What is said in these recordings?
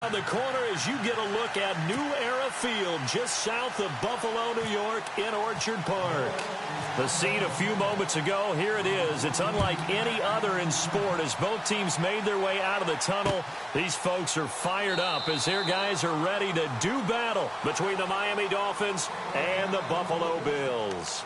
On the corner as you get a look at New Era Field just south of Buffalo, New York in Orchard Park. The scene a few moments ago, here it is. It's unlike any other in sport as both teams made their way out of the tunnel. These folks are fired up as their guys are ready to do battle between the Miami Dolphins and the Buffalo Bills.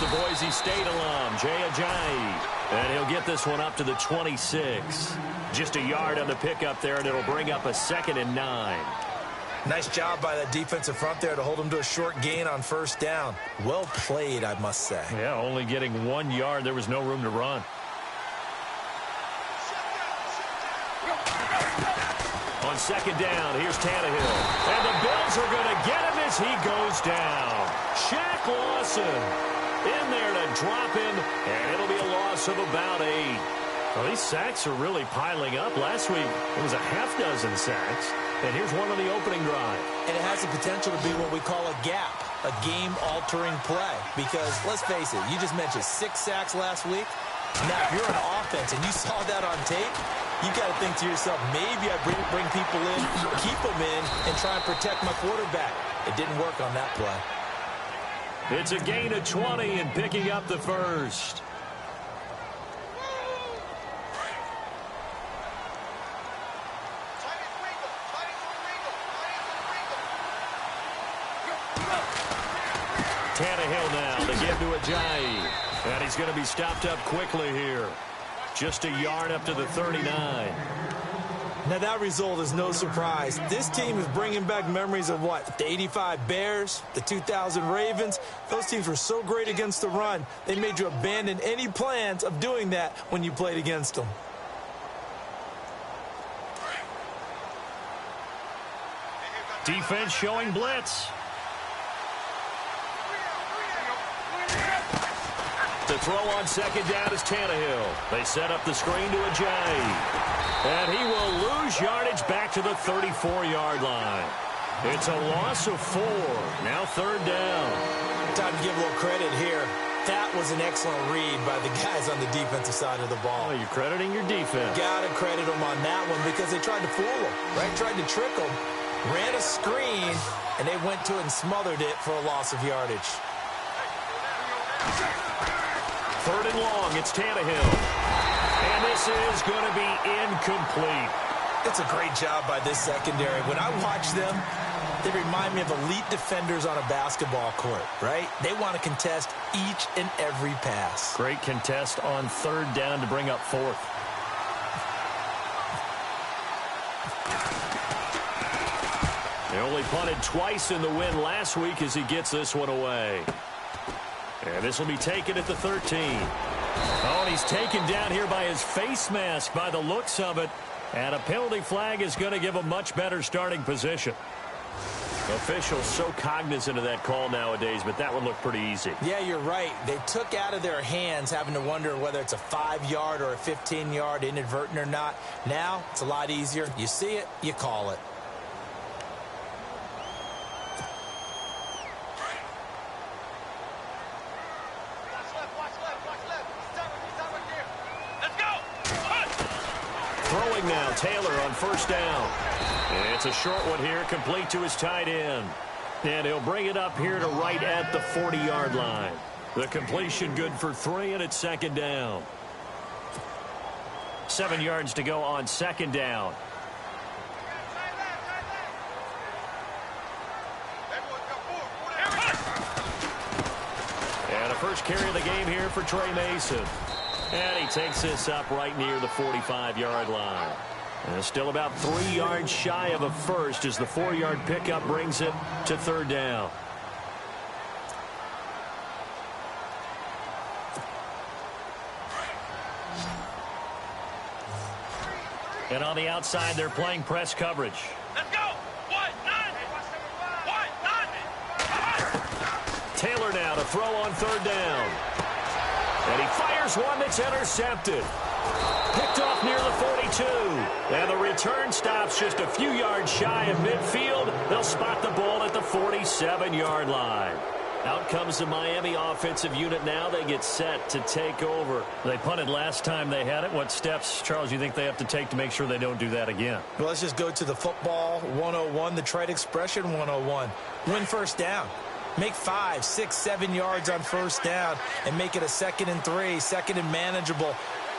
The Boise State alum, Jay Ajayi. And he'll get this one up to the 26. Just a yard on the pickup there, and it'll bring up a 2nd and 9. Nice job by that defensive front there to hold him to a short gain on first down. Well played, I must say. Yeah, only getting 1 yard. There was no room to run. On 2nd down, here's Tannehill. And the Bills are going to get him as he goes down. Shaq Lawson in there to drop him, and it'll be a loss of about 8. Well, these sacks are really piling up. Last week, it was a half-dozen sacks, and here's one on the opening drive. And it has the potential to be what we call a gap, a game-altering play. Because, let's face it, you just mentioned 6 sacks last week. Now, if you're on offense and you saw that on tape, you got to think to yourself, maybe I bring people in, keep them in, and try and protect my quarterback. It didn't work on that play. It's a gain of 20 and picking up the first. Tannehill now to give to Ajayi. And he's going to be stopped up quickly here. Just a yard up to the 39. Now, that result is no surprise. This team is bringing back memories of what? The 85 Bears, the 2000 Ravens. Those teams were so great against the run. They made you abandon any plans of doing that when you played against them. Defense showing blitz. The throw on 2nd down is Tannehill. They set up the screen to Ajayi. And he will lose yardage back to the 34-yard line. It's a loss of 4. Now 3rd down. Time to give a little credit here. That was an excellent read by the guys on the defensive side of the ball. Well, you're crediting your defense. Got to credit them on that one because they tried to fool them, right? Tried to trick them. Ran a screen, and they went to it and smothered it for a loss of yardage. 3rd and long, it's Tannehill. And this is going to be incomplete. It's a great job by this secondary. When I watch them, they remind me of elite defenders on a basketball court, right? They want to contest each and every pass. Great contest on 3rd down to bring up 4th. They only punted twice in the win last week as he gets this one away. And this will be taken at the 13. Oh, and he's taken down here by his face mask by the looks of it. And a penalty flag is going to give a much better starting position. Officials so cognizant of that call nowadays, but that one looked pretty easy. Yeah, you're right. They took out of their hands having to wonder whether it's a 5-yard or a 15-yard inadvertent or not. Now, it's a lot easier. You see it, you call it. Throwing now, Taylor on 1st down. It's a short one here, complete to his tight end. And he'll bring it up here to right at the 40-yard line. The completion good for 3, and it's 2nd down. 7 yards to go on 2nd down. And a first carry of the game here for Trey Mason. And he takes this up right near the 45-yard line. And still about 3 yards shy of a first as the 4-yard pickup brings it to 3rd down. And on the outside, they're playing press coverage. Let's go! One, nine. Taylor now to throw on 3rd down. And he fires one that's intercepted. Picked off near the 42. And the return stops just a few yards shy of midfield. They'll spot the ball at the 47-yard line. Out comes the Miami offensive unit now. They get set to take over. They punted last time they had it. What steps, Charles, you think they have to take to make sure they don't do that again? Well, let's just go to the football 101, the trite expression 101. Win first down. Make 5, 6, 7 yards on first down and make it a 2nd and 3, 2nd and manageable.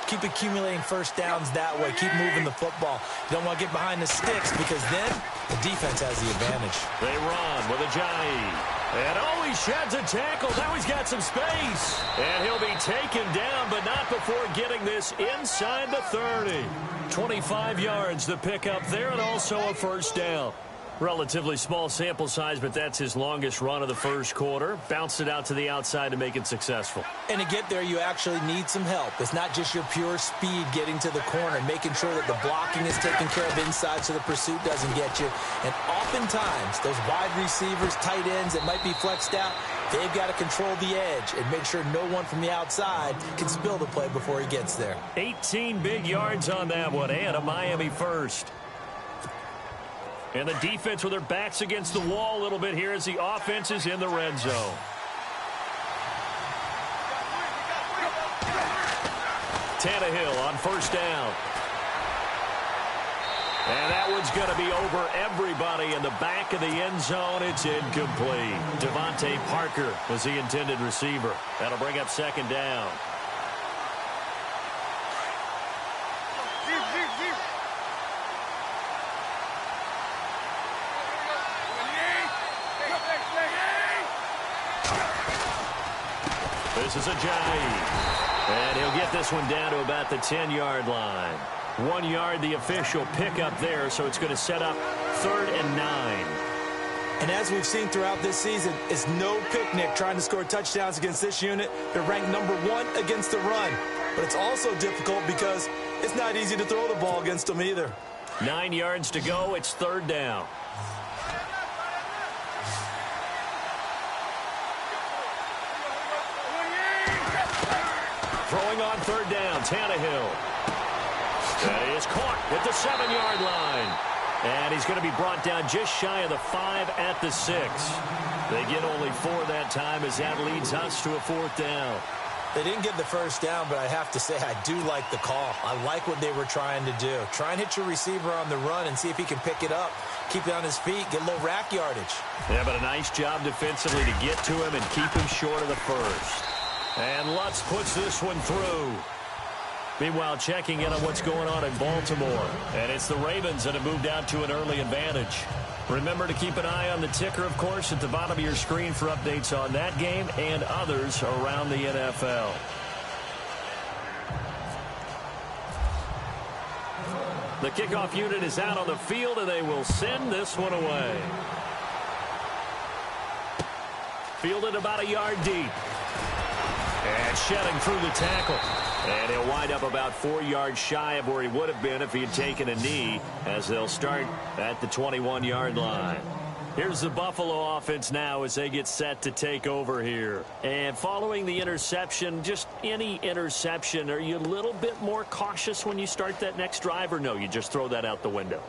Keep accumulating first downs that way. Keep moving the football. You don't want to get behind the sticks because then the defense has the advantage. They run with Ajayi. And oh, he sheds a tackle. Now he's got some space. And he'll be taken down, but not before getting this inside the 30. 25 yards to pick up there and also a first down. Relatively small sample size, but that's his longest run of the first quarter. Bounced it out to the outside to make it successful. And to get there, you actually need some help. It's not just your pure speed getting to the corner, making sure that the blocking is taken care of inside so the pursuit doesn't get you. And oftentimes, those wide receivers, tight ends that might be flexed out, they've got to control the edge and make sure no one from the outside can spill the play before he gets there. 18 big yards on that one, and a Miami first. And the defense with their backs against the wall a little bit here as the offense is in the red zone. Tannehill on first down. And that one's going to be over everybody in the back of the end zone. It's incomplete. Devontae Parker was the intended receiver. That'll bring up second down. This is Ajayi. And he'll get this one down to about the 10-yard line. 1 yard, the official pickup there, so it's going to set up 3rd and 9. And as we've seen throughout this season, it's no picnic trying to score touchdowns against this unit. They're ranked number 1 against the run. But it's also difficult because it's not easy to throw the ball against them either. 9 yards to go. It's 3rd down. Throwing on 3rd down, Tannehill. That is caught at the 7-yard line. And he's going to be brought down just shy of the 5 at the 6. They get only 4 that time as that leads us to a 4th down. They didn't get the first down, but I have to say I do like the call. I like what they were trying to do. Try and hit your receiver on the run and see if he can pick it up. Keep it on his feet, get a little rack yardage. Yeah, but a nice job defensively to get to him and keep him short of the first. And Lutz puts this one through. Meanwhile, checking in on what's going on in Baltimore. And it's the Ravens that have moved out to an early advantage. Remember to keep an eye on the ticker, of course, at the bottom of your screen for updates on that game and others around the NFL. The kickoff unit is out on the field, and they will send this one away. Fielded about a yard deep. And shedding through the tackle. And he'll wind up about 4 yards shy of where he would have been if he had taken a knee, as they'll start at the 21-yard line. Here's the Buffalo offense now as they get set to take over here. And following the interception, just any interception, are you a little bit more cautious when you start that next drive, or no, you just throw that out the window?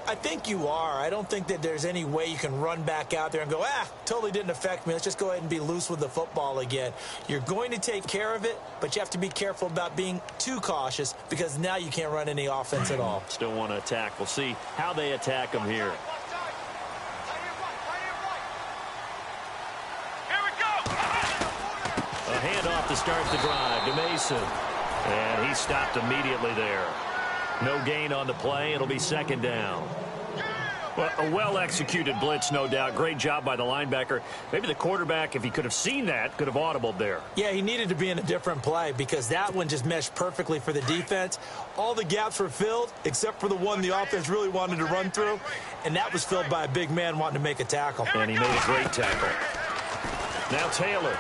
I think you are. I don't think that there's any way you can run back out there and go, totally didn't affect me. Let's just go ahead and be loose with the football again. You're going to take care of it, but you have to be careful about being too cautious because now you can't run any offense at all. Still want to attack. We'll see how they attack them here. A handoff to start the drive to Mason. And he stopped immediately there. No gain on the play. It'll be second down. Well, a well-executed blitz, no doubt. Great job by the linebacker. Maybe the quarterback, if he could have seen that, could have audibled there. Yeah, he needed to be in a different play because that one just meshed perfectly for the defense. All the gaps were filled except for the one the offense really wanted to run through, and that was filled by a big man wanting to make a tackle. And he made a great tackle. Now Taylor.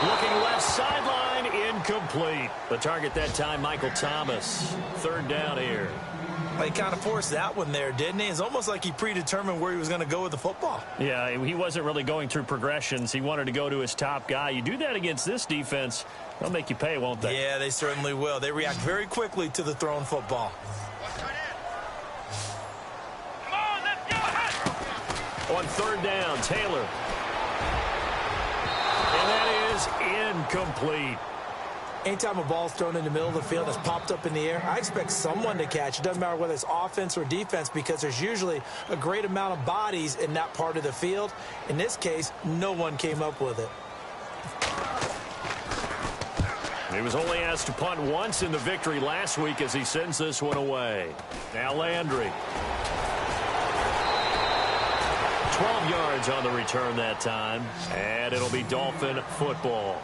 Looking left sideline, incomplete. The target that time, Michael Thomas. Third down here. He kind of forced that one there, didn't he? It's almost like he predetermined where he was going to go with the football. Yeah, he wasn't really going through progressions. He wanted to go to his top guy. You do that against this defense, they'll make you pay, won't they? Yeah, they certainly will. They react very quickly to the thrown football. On third down, Taylor. And that is incomplete. Anytime a ball's thrown in the middle of the field that's popped up in the air, I expect someone to catch. It doesn't matter whether it's offense or defense because there's usually a great amount of bodies in that part of the field. In this case, no one came up with it. He was only asked to punt once in the victory last week as he sends this one away. Now Landry. 12 yards on the return that time, and it'll be Dolphin football.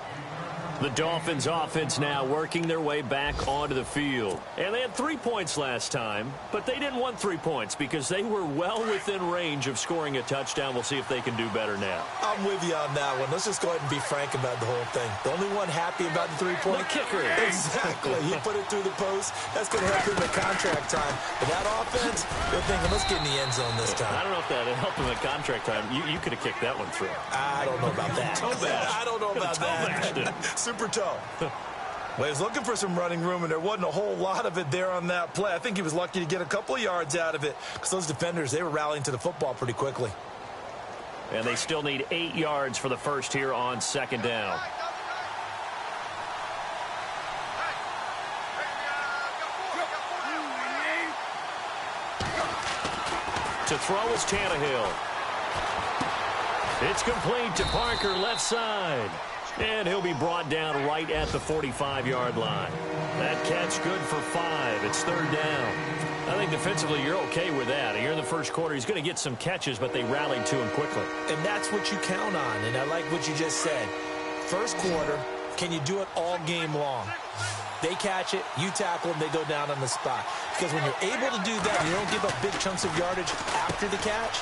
The Dolphins offense now working their way back onto the field. And they had 3 points last time, but they didn't want 3 points because they were well within range of scoring a touchdown. We'll see if they can do better now. I'm with you on that one. Let's just go ahead and be frank about the whole thing. The only one happy about the three-point kicker. Exactly. He put it through the post. That's going to help him at contract time. But that offense, they're thinking, let's get in the end zone this time. I don't know if that helped him at contract time. You could have kicked that one through. I don't know about that. Toe bash. I don't know about that. Super toe. Well, he was looking for some running room, and there wasn't a whole lot of it there on that play. I think he was lucky to get a couple of yards out of it because those defenders, they were rallying to the football pretty quickly. And they still need 8 yards for the first here on second down. To throw is Tannehill. It's complete to Parker, left side. And he'll be brought down right at the 45-yard line. That catch good for 5. It's third down. I think defensively you're okay with that. Here in the first quarter, he's going to get some catches, but they rallied to him quickly. And that's what you count on, and I like what you just said. First quarter, can you do it all game long? They catch it, you tackle them, they go down on the spot. Because when you're able to do that, you don't give up big chunks of yardage after the catch,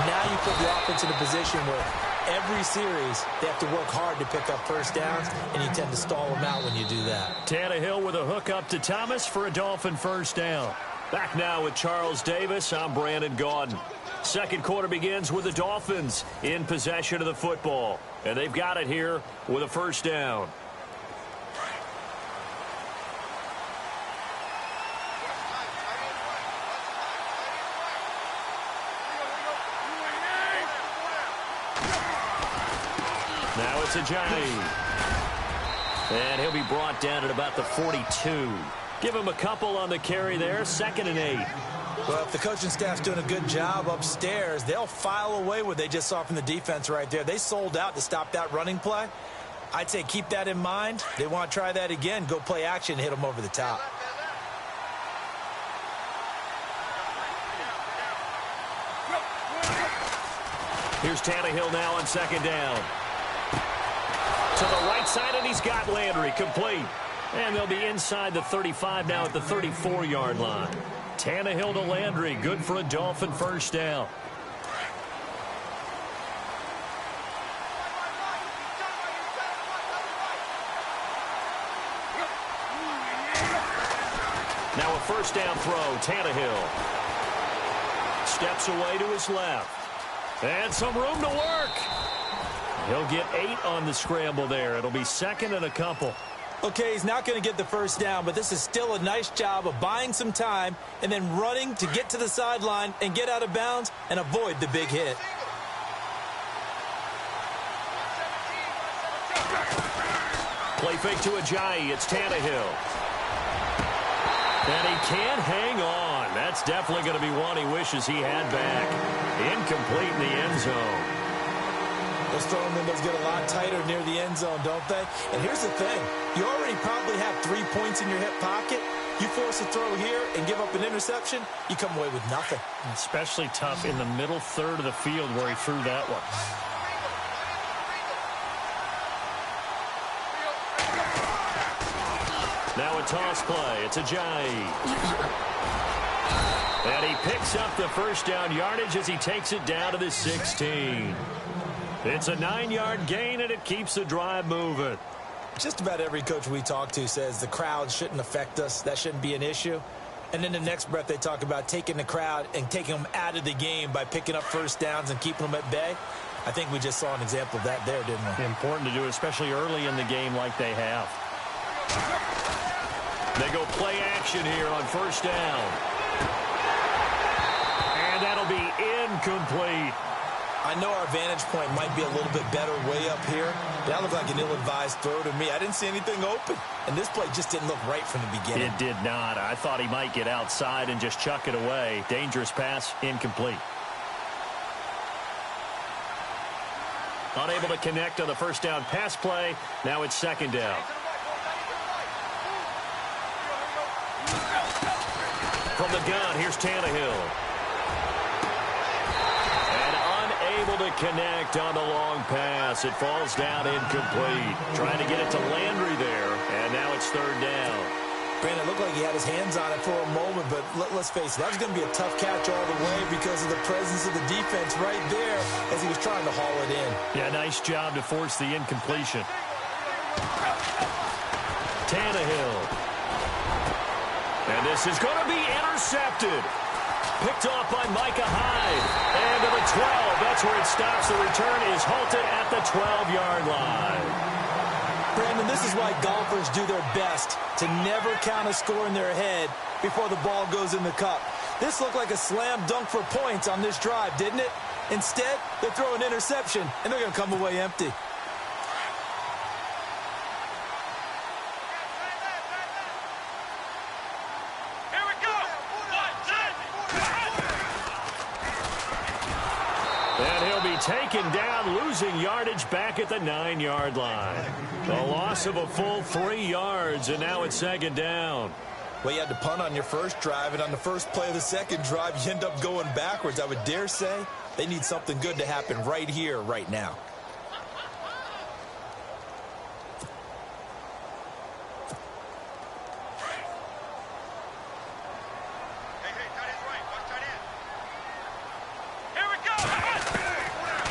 now you put the offense in a position where every series, they have to work hard to pick up first downs, and you tend to stall them out when you do that. Tannehill with a hook up to Thomas for a Dolphin first down. Back now with Charles Davis. I'm Brandon Gaudin. Second quarter begins with the Dolphins in possession of the football. And they've got it here with a first down. Now it's Ajayi. And he'll be brought down at about the 42. Give him a couple on the carry there. 2nd and 8. Well, if the coaching staff's doing a good job upstairs, they'll file away what they just saw from the defense right there. They sold out to stop that running play. I'd say keep that in mind. They want to try that again. Go play action, hit them over the top. Here's Tannehill now on second down. To the right side, and he's got Landry complete. And they'll be inside the 35 now at the 34-yard line. Tannehill to Landry, good for a Dolphin first down. Now a first down throw, Tannehill. Steps away to his left. And some room to work. He'll get 8 on the scramble there. It'll be 2nd and a couple. Okay, he's not going to get the first down, but this is still a nice job of buying some time and then running to get to the sideline and get out of bounds and avoid the big hit. Play fake to Ajayi. It's Tannehill. And he can't hang on. That's definitely going to be one he wishes he had back. Incomplete in the end zone. Those throwing windows get a lot tighter near the end zone, don't they? And here's the thing. You already probably have 3 points in your hip pocket. You force a throw here and give up an interception, you come away with nothing. Especially tough in the middle third of the field where he threw that one. Now a toss play. It's Ajayi. And he picks up the first down yardage as he takes it down to the 16. It's a 9-yard gain, and it keeps the drive moving. Just about every coach we talk to says the crowd shouldn't affect us. That shouldn't be an issue. And then the next breath they talk about taking the crowd and taking them out of the game by picking up first downs and keeping them at bay. I think we just saw an example of that there, didn't we? Important to do, especially early in the game like they have. They go play action here on first down. And that'll be incomplete. I know our vantage point might be a little bit better way up here. That looked like an ill-advised throw to me. I didn't see anything open. And this play just didn't look right from the beginning. It did not. I thought he might get outside and just chuck it away. Dangerous pass, incomplete. Unable to connect on the first down pass play. Now it's second down. From the gun, here's Tannehill. Able to connect on the long pass. It falls down incomplete. Trying to get it to Landry there, and now it's third down. Brandon, it looked like he had his hands on it for a moment, but let's face it, that was going to be a tough catch all the way because of the presence of the defense right there as he was trying to haul it in. Yeah, nice job to force the incompletion. Tannehill. And this is going to be intercepted. Picked off by Micah Hyde. And to the 12. That's where it stops. The return is halted at the 12-yard line. Brandon, this is why golfers do their best to never count a score in their head before the ball goes in the cup. This looked like a slam dunk for points on this drive, didn't it? Instead, they throw an interception, and they're going to come away empty. Taken down, losing yardage back at the 9-yard line. A loss of a full 3 yards, and now it's second down. Well, you had to punt on your first drive, and on the first play of the second drive, you end up going backwards. I would dare say they need something good to happen right here, right now.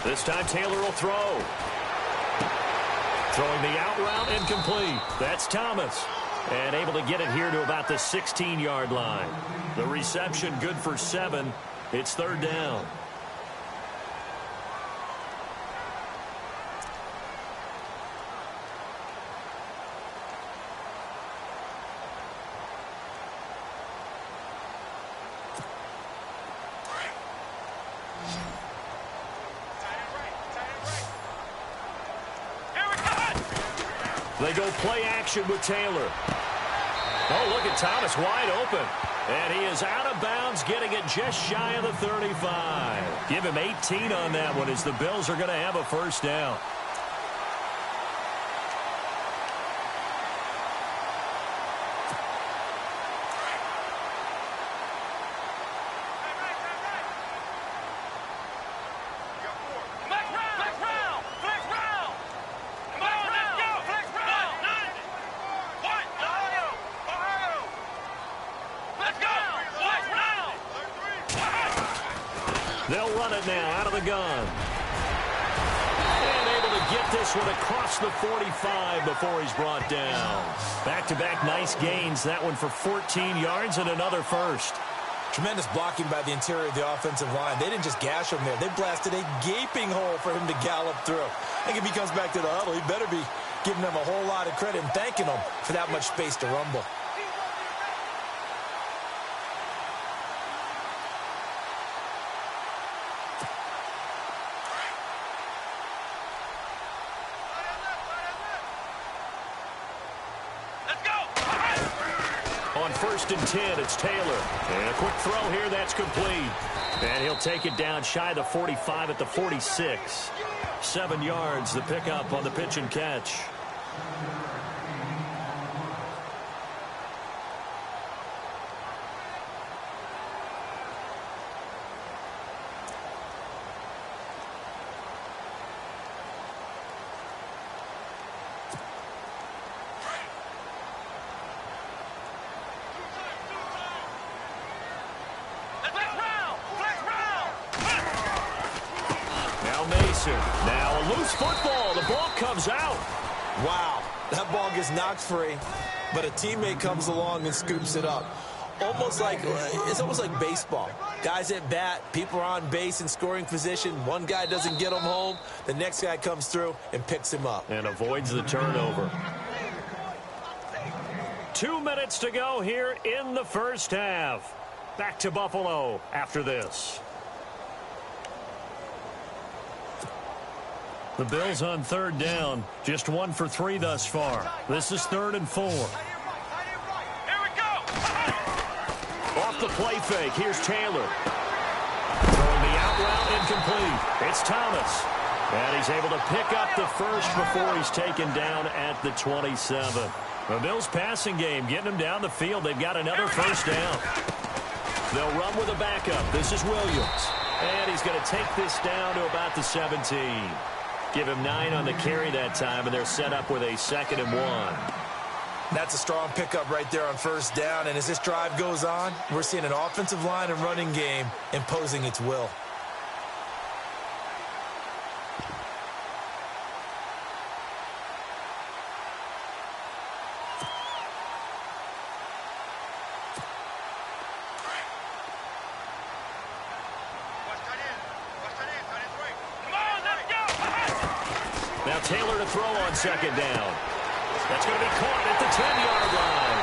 This time Taylor will throw. Throwing the out route incomplete. That's Thomas. And able to get it here to about the 16-yard line. The reception good for 7. It's third down. They go play action with Taylor. Oh, look at Thomas wide open. And he is out of bounds, getting it just shy of the 35. Give him 18 on that one as the Bills are going to have a first down. They'll run it now out of the gun. And able to get this one across the 45 before he's brought down. Back-to-back nice gains. That one for 14 yards and another first. Tremendous blocking by the interior of the offensive line. They didn't just gash him there. They blasted a gaping hole for him to gallop through. I think if he comes back to the huddle, he better be giving them a whole lot of credit and thanking them for that much space to rumble. First and 10, it's Taylor. And a quick throw here, that's complete. And he'll take it down shy of the 45 at the 46. 7 yards, the pickup on the pitch and catch. Now a loose football. The ball comes out. Wow. That ball gets knocked free, but a teammate comes along and scoops it up. It's almost like baseball. Guys at bat, people are on base in scoring position. One guy doesn't get him home. The next guy comes through and picks him up. And avoids the turnover. 2 minutes to go here in the first half. Back to Buffalo after this. The Bills on third down. Just 1 for 3 thus far. This is 3rd and 4. Off the play fake, here's Taylor. Throwing the out route incomplete. It's Thomas. And he's able to pick up the first before he's taken down at the 27. The Bills passing game getting them down the field. They've got another first down. They'll run with a backup. This is Williams. And he's going to take this down to about the 17. Give him 9 on the carry that time, and they're set up with a 2nd and 1. That's a strong pickup right there on first down. And as this drive goes on, we're seeing an offensive line and running game imposing its will. Now Taylor to throw on 2nd down. That's going to be caught at the 10-yard line.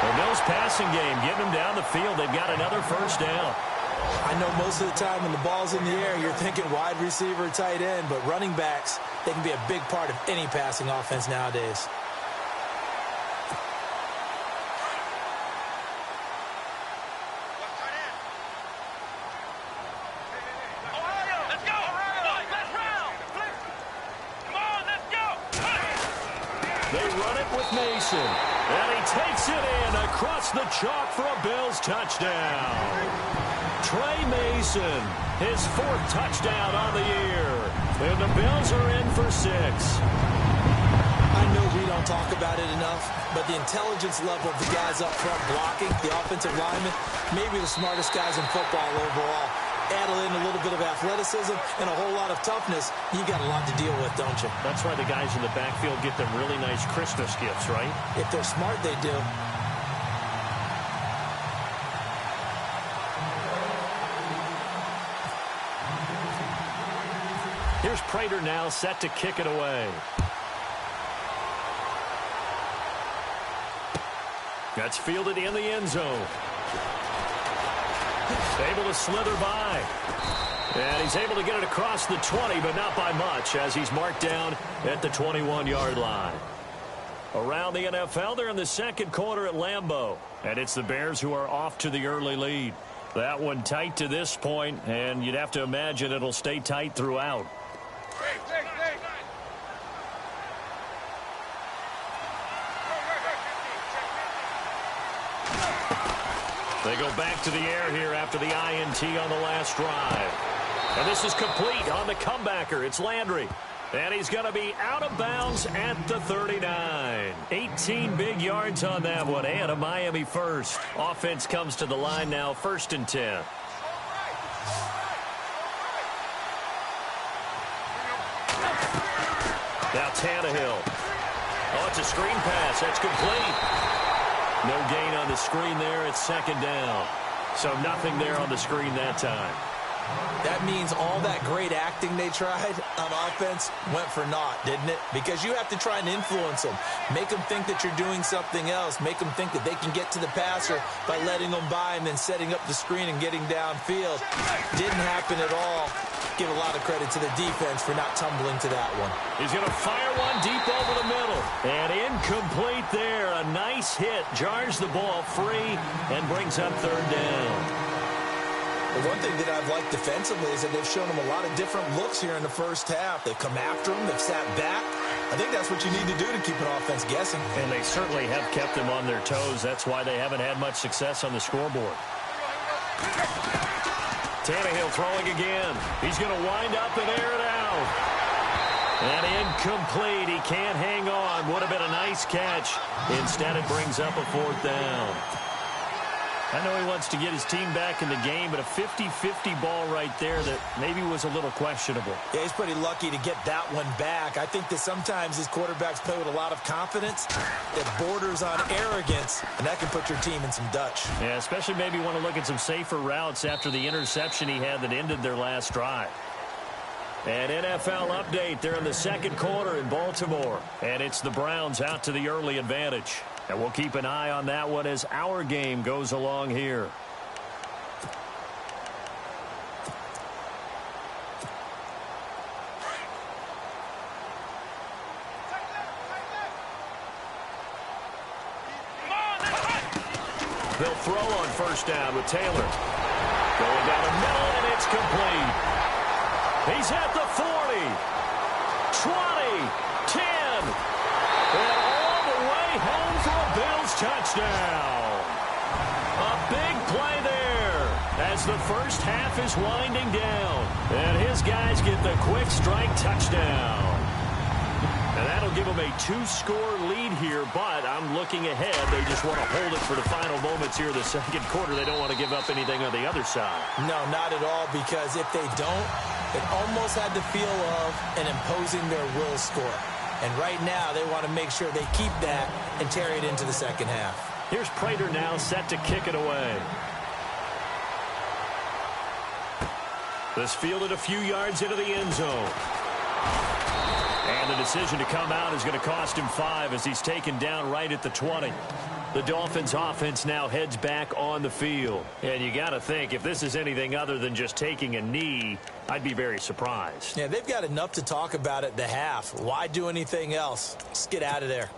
The Bills passing game getting them down the field. They've got another first down. I know most of the time when the ball's in the air, you're thinking wide receiver, tight end, but running backs, they can be a big part of any passing offense nowadays. Mason, and he takes it in across the chalk for a Bills touchdown. Trey Mason, his 4th touchdown on the year, and the Bills are in for 6. I know we don't talk about it enough, but the intelligence level of the guys up front blocking, the offensive linemen, maybe the smartest guys in football overall. Add in a little bit of athleticism and a whole lot of toughness, you got a lot to deal with, don't you? That's why the guys in the backfield get them really nice Christmas gifts, right? If they're smart, they do. Here's Prater now set to kick it away. That's fielded in the end zone. Able to slither by. And he's able to get it across the 20, but not by much, as he's marked down at the 21-yard line. Around the NFL, they're in the 2nd quarter at Lambeau. And it's the Bears who are off to the early lead. That one tight to this point, and you'd have to imagine it'll stay tight throughout. They go back to the air here after the INT on the last drive. And this is complete on the comebacker. It's Landry. And he's going to be out of bounds at the 39. 18 big yards on that one, and a Miami first. Offense comes to the line now, 1st and 10. Now Tannehill. Oh, it's a screen pass. That's complete. No gain on the screen there. It's 2nd down. So nothing there on the screen that time. That means all that great acting they tried on offense went for naught, didn't it? Because you have to try and influence them. Make them think that you're doing something else. Make them think that they can get to the passer by letting them by and then setting up the screen and getting downfield. Didn't happen at all. Give a lot of credit to the defense for not tumbling to that one. He's going to fire one deep over the middle. And incomplete there. A nice hit. Jars the ball free and brings up 3rd down. The one thing that I've liked defensively is that they've shown them a lot of different looks here in the first half. They've come after them. They've sat back. I think that's what you need to do to keep an offense guessing. And they certainly have kept them on their toes. That's why they haven't had much success on the scoreboard. Tannehill throwing again. He's going to wind up and air it out. And incomplete. He can't hang on. Would have been a nice catch. Instead, it brings up a 4th down. I know he wants to get his team back in the game, but a 50-50 ball right there that maybe was a little questionable. Yeah, he's pretty lucky to get that one back. I think that sometimes these quarterbacks play with a lot of confidence that borders on arrogance, and that can put your team in some Dutch. Yeah, especially maybe want to look at some safer routes after the interception he had that ended their last drive. An NFL update there in the second quarter in Baltimore. And it's the Browns out to the early advantage. And we'll keep an eye on that one as our game goes along here. They'll throw on first down with Taylor. Going down the middle, and it's complete. He's at the 40, 20, 10, and all the way home for a Bills touchdown. A big play there as the first half is winding down. And his guys get the quick strike touchdown. And that'll give them a 2-score lead here, but I'm looking ahead. They just want to hold it for the final moments here in the second quarter. They don't want to give up anything on the other side. No, not at all, because if they don't, it almost had the feel of an imposing their will score. And right now, they want to make sure they keep that and carry it into the second half. Here's Prater now set to kick it away. This fielded a few yards into the end zone. And the decision to come out is going to cost him 5 as he's taken down right at the 20. The Dolphins offense now heads back on the field. And you got to think, if this is anything other than just taking a knee, I'd be very surprised. Yeah, they've got enough to talk about at the half. Why do anything else? Just get out of there.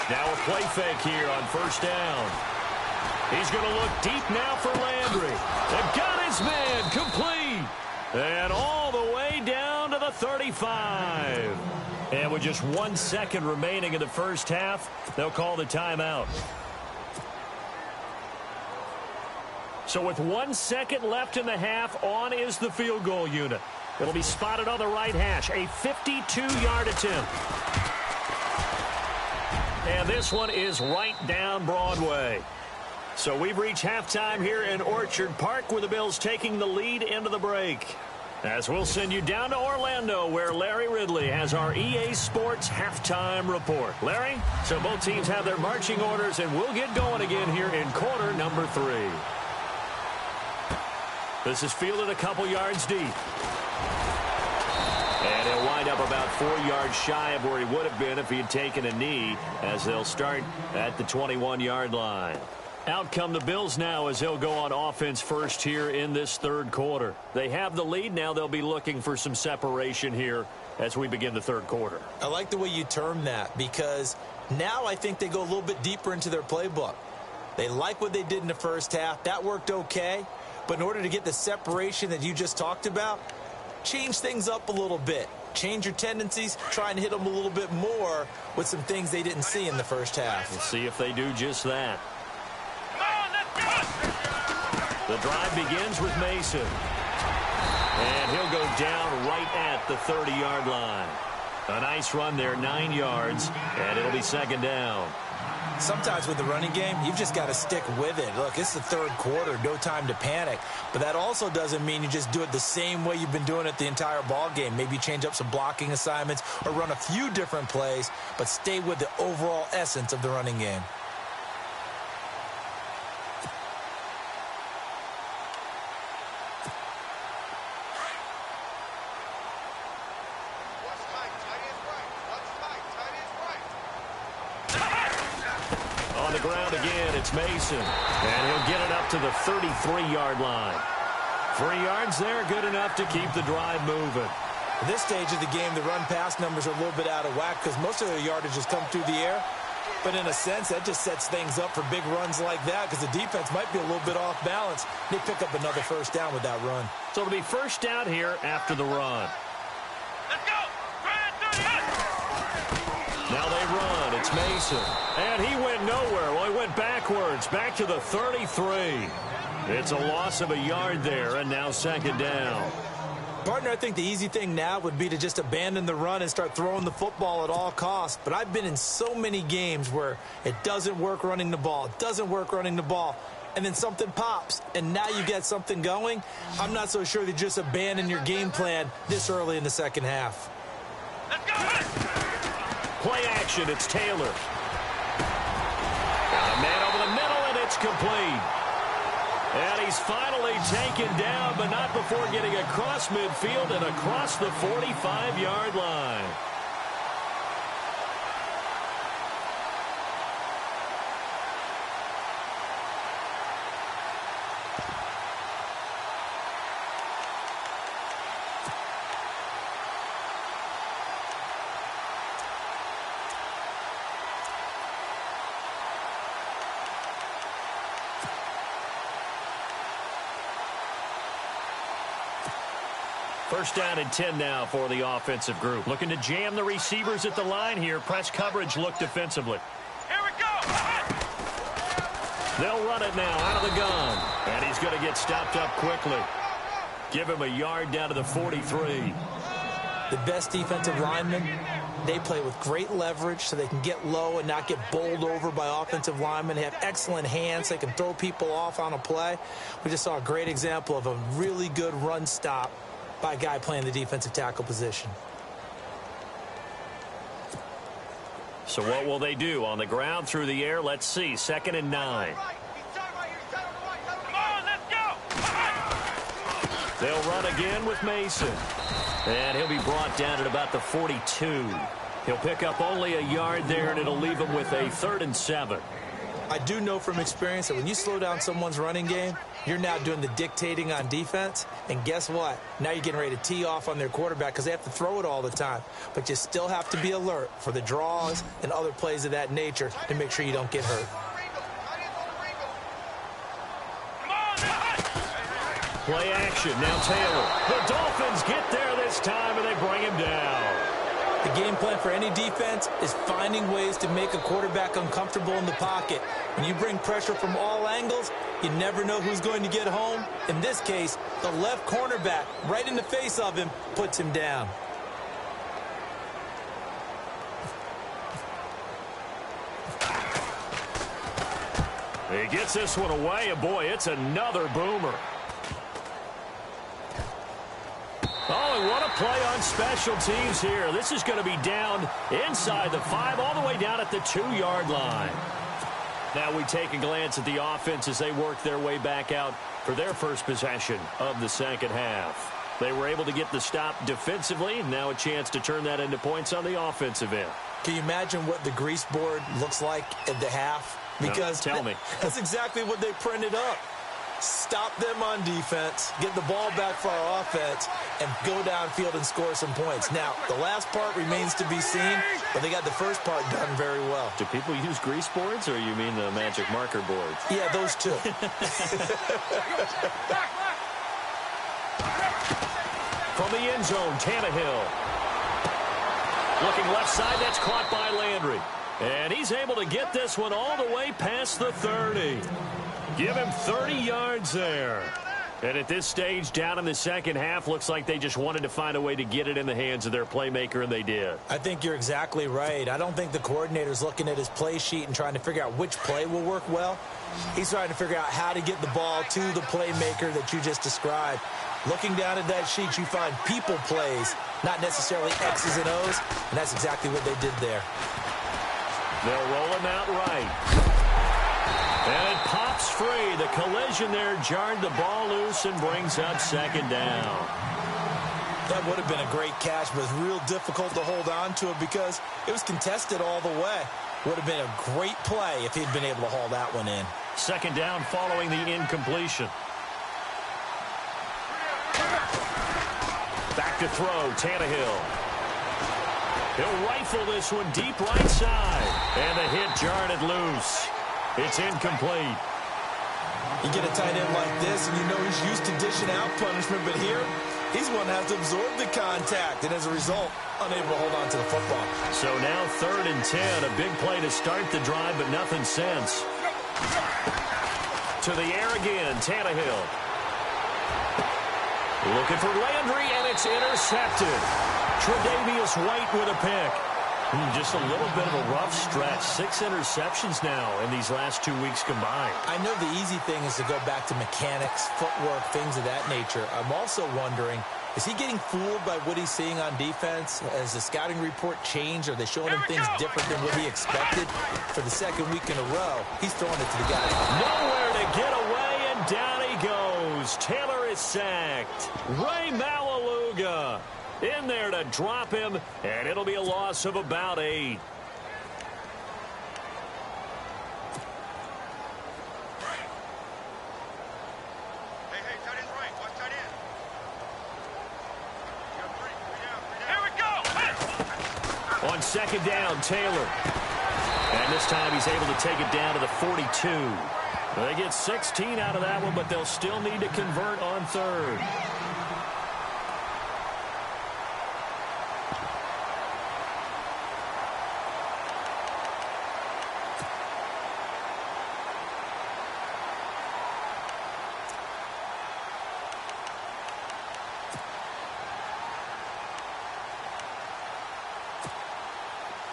Now a play fake here on first down. He's going to look deep now for Landry. They've got his man complete. And all the way down to the 35. And with just 1 second remaining in the first half, they'll call the timeout. So with 1 second left in the half, on is the field goal unit. It'll be spotted on the right hash. A 52-yard attempt. And this one is right down Broadway. So we've reached halftime here in Orchard Park with the Bills taking the lead into the break. As we'll send you down to Orlando where Larry Ridley has our EA Sports halftime report. Larry, so both teams have their marching orders and we'll get going again here in quarter number 3. This is fielded a couple yards deep. And he'll wind up about 4 yards shy of where he would have been if he had taken a knee, as they'll start at the 21-yard line. Out come the Bills now as they'll go on offense first here in this third quarter. They have the lead. Now they'll be looking for some separation here as we begin the third quarter. I like the way you term that, because now I think they go a little bit deeper into their playbook. They like what they did in the first half. That worked okay. But in order to get the separation that you just talked about, change things up a little bit. Change your tendencies. Try and hit them a little bit more with some things they didn't see in the first half. We'll see if they do just that. The drive begins with Mason. And he'll go down right at the 30-yard line. A nice run there, 9 yards, and it'll be second down. Sometimes with the running game, you've just got to stick with it. Look, it's the third quarter, no time to panic. But that also doesn't mean you just do it the same way you've been doing it the entire ball game. Maybe change up some blocking assignments or run a few different plays, but stay with the overall essence of the running game. It's Mason, and he'll get it up to the 33-yard line. 3 yards there, good enough to keep the drive moving. At this stage of the game, the run-pass numbers are a little bit out of whack because most of their yardage has come through the air. But in a sense, that just sets things up for big runs like that because the defense might be a little bit off balance. They pick up another first down with that run. So it'll be first down here after the run. Now they run. It's Mason. And he went nowhere. Well, he went backwards. Back to the 33. It's a loss of a yard there, and now second down. Partner, I think the easy thing now would be to just abandon the run and start throwing the football at all costs. But I've been in so many games where it doesn't work running the ball. It doesn't work running the ball. And then something pops, and now you get something going. I'm not so sure that you just abandon your game plan this early in the second half. Let's go. Play action. It's Taylor. Got a man over the middle, and it's complete. And he's finally taken down, but not before getting across midfield and across the 45-yard line. First down and 10 now for the offensive group. Looking to jam the receivers at the line here. Press coverage look defensively. Here we go. They'll run it now out of the gun. And he's going to get stopped up quickly. Give him a yard down to the 43. The best defensive linemen, they play with great leverage so they can get low and not get bowled over by offensive linemen. They have excellent hands. They can throw people off on a play. We just saw a great example of a really good run stop by a guy playing the defensive tackle position. So what will they do? On the ground, through the air, let's see. 2nd and 9. Come on, let's go. They'll run again with Mason. And he'll be brought down at about the 42. He'll pick up only a yard there, and it'll leave him with a 3rd and 7. I do know from experience that when you slow down someone's running game, you're now doing the dictating on defense. And guess what? Now you're getting ready to tee off on their quarterback because they have to throw it all the time. But you still have to be alert for the draws and other plays of that nature to make sure you don't get hurt. Play action. Now Taylor. The Dolphins get there this time, and they bring him down. The game plan for any defense is finding ways to make a quarterback uncomfortable in the pocket. When you bring pressure from all angles, you never know who's going to get home. In this case, the left cornerback, right in the face of him, puts him down. He gets this one away, and boy, it's another boomer. Oh, and what a play on special teams here. This is going to be down inside the 5, all the way down at the 2-yard line. Now we take a glance at the offense as they work their way back out for their first possession of the second half. They were able to get the stop defensively, and now a chance to turn that into points on the offensive end. Can you imagine what the grease board looks like at the half? Because no, tell me. That's exactly what they printed up. Stop them on defense, get the ball back for our offense, and go downfield and score some points. Now, the last part remains to be seen, but they got the first part done very well. Do people use grease boards, or you mean the magic marker boards? Yeah, those two. From the end zone, Tannehill. Looking left side, that's caught by Landry. And he's able to get this one all the way past the 30. Give him 30 yards there. And at this stage, down in the second half, looks like they just wanted to find a way to get it in the hands of their playmaker, and they did. I think you're exactly right. I don't think the coordinator's looking at his play sheet and trying to figure out which play will work well. He's trying to figure out how to get the ball to the playmaker that you just described. Looking down at that sheet, you find people plays, not necessarily X's and O's, and that's exactly what they did there. They'll roll him out right. And it pops free. The collision there jarred the ball loose and brings up second down. That would have been a great catch, but it was real difficult to hold on to it because it was contested all the way. Would have been a great play if he'd been able to haul that one in. Second down following the incompletion. Back to throw, Tannehill. He'll rifle this one deep right side. And the hit jarred it loose. It's incomplete. You get a tight end like this, and you know he's used to dishing out punishment, but here, He's one that has to absorb the contact, and as a result, unable to hold on to the football. So now 3rd and 10, a big play to start the drive, but nothing since. To the air again, Tannehill. Looking for Landry, and it's intercepted. Tre'Davious White with a pick. Just a little bit of a rough stretch. 6 interceptions now in these last 2 weeks combined. I know the easy thing is to go back to mechanics, footwork, things of that nature. I'm also wondering, is he getting fooled by what he's seeing on defense? Has the scouting report changed? Are they showing him things different than what he expected? For the 2nd week in a row, he's throwing it to the guy. Nowhere to get away, and down he goes. Taylor is sacked. Ray Malaluga in there to drop him, and it'll be a loss of about 8. Hey, tight end's right. Watch tight end. You got 3 down. Here we go. On 2nd down, Taylor. And this time he's able to take it down to the 42. They get 16 out of that one, but they'll still need to convert on 3rd.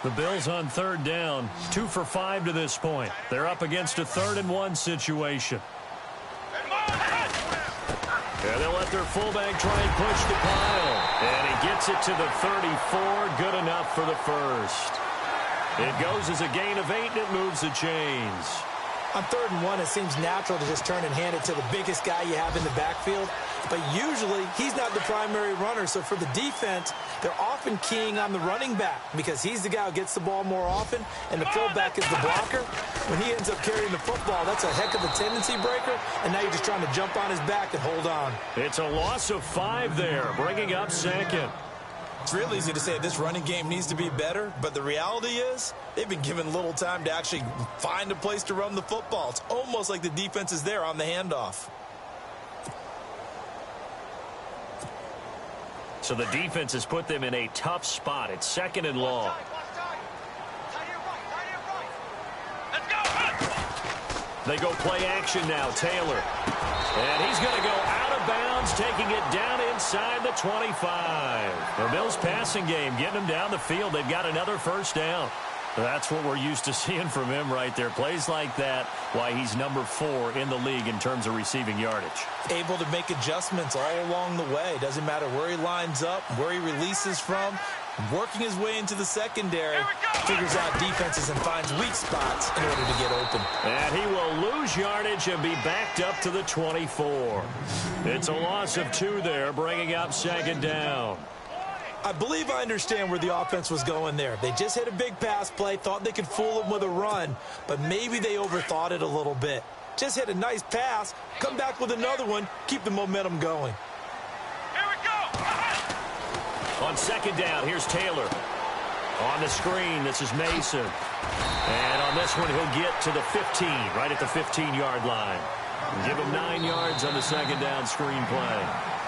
The Bills on 3rd down, 2 for 5 to this point. They're up against a 3rd and 1 situation. And they'll let their fullback try and push the pile. And he gets it to the 34, good enough for the first. It goes as a gain of 8, and it moves the chains. On 3rd and 1, it seems natural to just turn and hand it to the biggest guy you have in the backfield. But usually, he's not the primary runner. So for the defense, they're often keying on the running back because he's the guy who gets the ball more often, and the fullback is the blocker. When he ends up carrying the football, that's a heck of a tendency breaker, and now you're just trying to jump on his back and hold on. It's a loss of 5 there, bringing up 2nd. It's real easy to say this running game needs to be better, but the reality is they've been given little time to actually find a place to run the football. It's almost like the defense is there on the handoff. So the defense has put them in a tough spot. It's 2nd and long. They go play action now, Taylor. And he's going to go out of bounds, taking it down inside the 25. The Bills passing game, getting them down the field. They've got another 1st down. That's what we're used to seeing from him right there. Plays like that, why he's number 4 in the league in terms of receiving yardage. Able to make adjustments all along the way. Doesn't matter where he lines up, where he releases from. Working his way into the secondary, figures out defenses and finds weak spots in order to get open. And he will lose yardage and be backed up to the 24. It's a loss of 2 there, bringing up 2nd down. I believe I understand where the offense was going there. They just hit a big pass play, thought they could fool him with a run, but maybe they overthought it a little bit. Just hit a nice pass, come back with another one, keep the momentum going. On 2nd down, here's Taylor. On the screen, this is Mason. And on this one, he'll get to the 15, right at the 15-yard line. Give him 9 yards on the 2nd down screen play.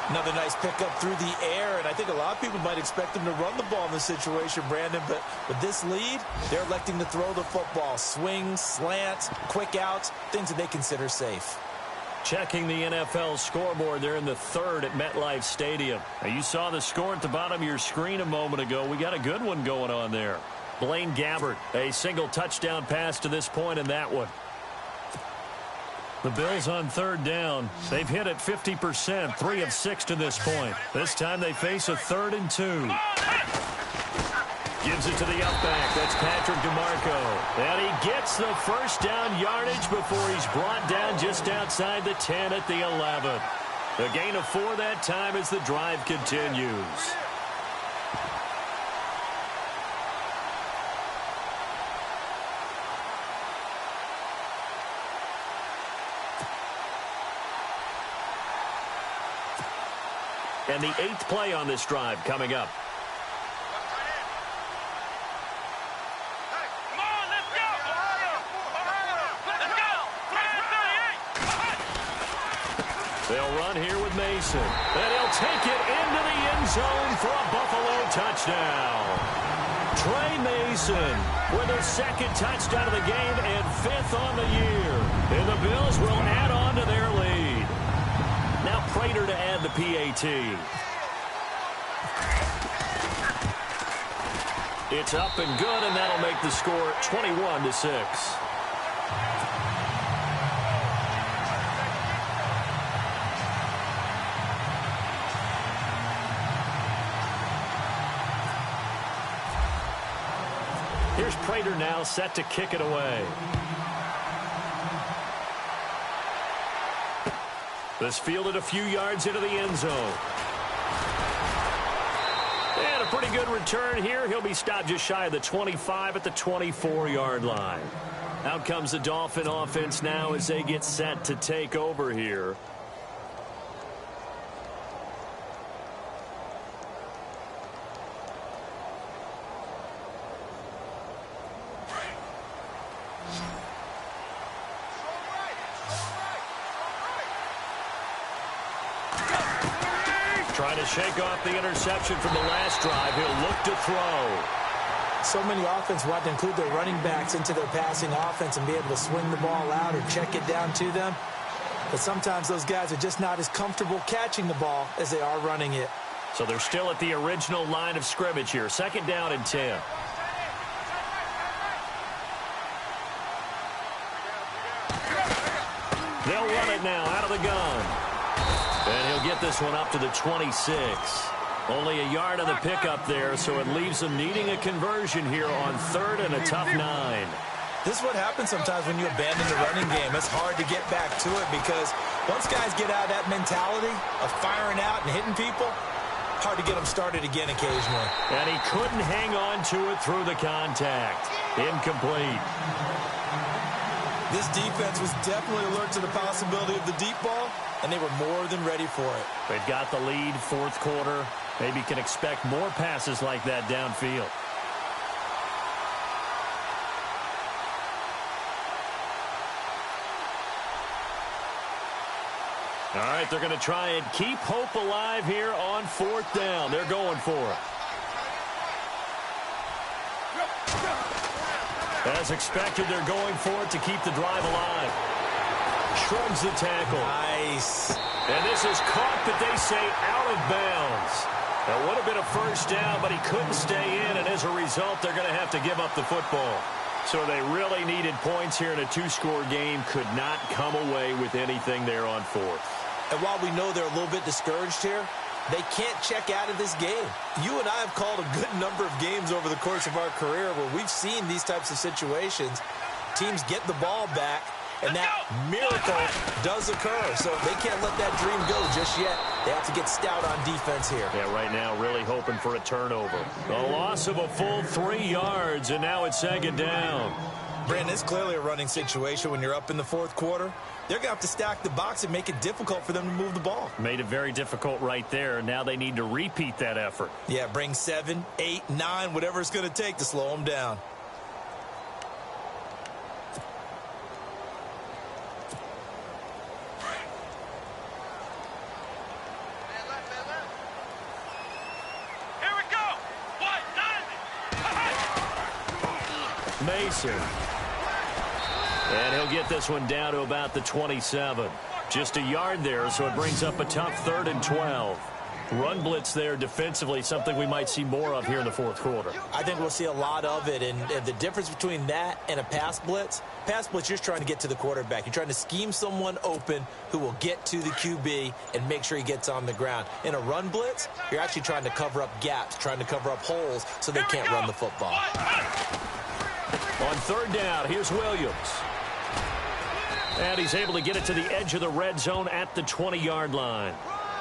Another nice pickup through the air, and I think a lot of people might expect him to run the ball in this situation, Brandon, but with this lead, they're electing to throw the football. Swings, slants, quick outs, things that they consider safe. Checking the NFL scoreboard, they're in the 3rd at MetLife Stadium. Now, you saw the score at the bottom of your screen a moment ago. We got a good one going on there. Blaine Gabbert, a single touchdown pass to this point in that one. The Bills on 3rd down. They've hit it 50%, 3 of 6 to this point. This time they face a 3rd and 2. Gives it to the up back. That's Patrick DeMarco. And he gets the 1st down yardage before he's brought down just outside the 10 at the 11. The gain of 4 that time as the drive continues. And the 8th play on this drive coming up. They'll run here with Mason. And he'll take it into the end zone for a Buffalo touchdown. Trey Mason with his second touchdown of the game and 5th on the year. And the Bills will add on to their lead. Now Prater to add the PAT. It's up and good, and that'll make the score 21-6. Here's Prater now set to kick it away. This fielded a few yards into the end zone. And a pretty good return here. He'll be stopped just shy of the 25 at the 24-yard line. Out comes the Dolphin offense now as they get set to take over here. Trying to shake off the interception from the last drive. He'll look to throw. So many offenses want to include their running backs into their passing offense and be able to swing the ball out or check it down to them. But sometimes those guys are just not as comfortable catching the ball as they are running it. So they're still at the original line of scrimmage here. 2nd down and 10. They'll run it now out of the gun. And he'll get this one up to the 26. Only a yard on the pickup there, so it leaves them needing a conversion here on 3rd and a tough 9. This is what happens sometimes when you abandon the running game. It's hard to get back to it because once guys get out of that mentality of firing out and hitting people, hard to get them started again occasionally. And he couldn't hang on to it through the contact. Incomplete. This defense was definitely alert to the possibility of the deep ball, and they were more than ready for it. They've got the lead, 4th quarter. Maybe can expect more passes like that downfield. All right, they're going to try and keep hope alive here on 4th down. They're going for it. As expected, they're going for it to keep the drive alive. Shrugs the tackle. Nice. And this is caught, but they say out of bounds. That would have been a 1st down, but he couldn't stay in, and as a result, they're going to have to give up the football. So they really needed points here in a 2-score game. Could not come away with anything there on 4th. And while we know they're a little bit discouraged here, they can't check out of this game. You and I have called a good number of games over the course of our career where we've seen these types of situations. Teams get the ball back, and that miracle does occur. So they can't let that dream go just yet. They have to get stout on defense here. Yeah, right now really hoping for a turnover. A loss of a full 3 yards, and now it's 2nd down. Brandon, it's clearly a running situation when you're up in the 4th quarter. They're going to have to stack the box and make it difficult for them to move the ball. Made it very difficult right there. Now they need to repeat that effort. Yeah, bring 7, 8, 9, whatever it's going to take to slow them down. Here we go. What? Mason. And he'll get this one down to about the 27. Just a yard there, so it brings up a tough 3rd and 12. Run blitz there defensively, something we might see more of here in the 4th quarter. I think we'll see a lot of it, and the difference between that and a pass blitz, you're just trying to get to the quarterback. You're trying to scheme someone open who will get to the QB and make sure he gets on the ground. In a run blitz, you're actually trying to cover up gaps, trying to cover up holes so they can't run the football. On 3rd down, here's Williams. And he's able to get it to the edge of the red zone at the 20-yard line.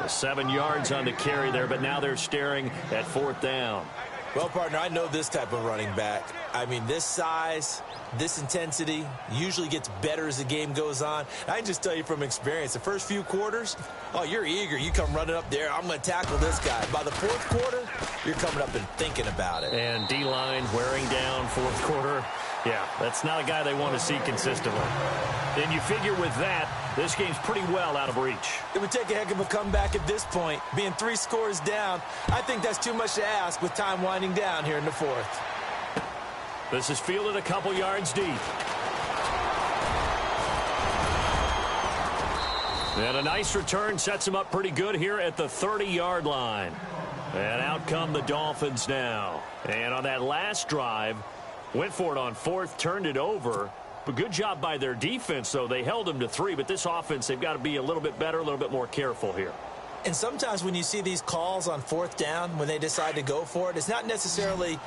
7 yards on the carry there, but now they're staring at 4th down. Well, partner, I know this type of running back. I mean, this size, this intensity usually gets better as the game goes on. I can just tell you from experience, the first few quarters, oh, you're eager. You come running up there, I'm going to tackle this guy. By the 4th quarter, you're coming up and thinking about it. And D-line wearing down 4th quarter. Yeah, that's not a guy they want to see consistently. And you figure with that, This game's pretty well out of reach. It would take a heck of a comeback at this point. Being 3 scores down, I think that's too much to ask with time winding down here in the 4th. This is fielded a couple yards deep. And a nice return sets him up pretty good here at the 30-yard line. And out come the Dolphins now. And on that last drive, went for it on 4th, turned it over. But good job by their defense, though. They held them to 3, but this offense, they've got to be a little bit better, a little bit more careful here. And sometimes when you see these calls on 4th down, when they decide to go for it, it's not necessarily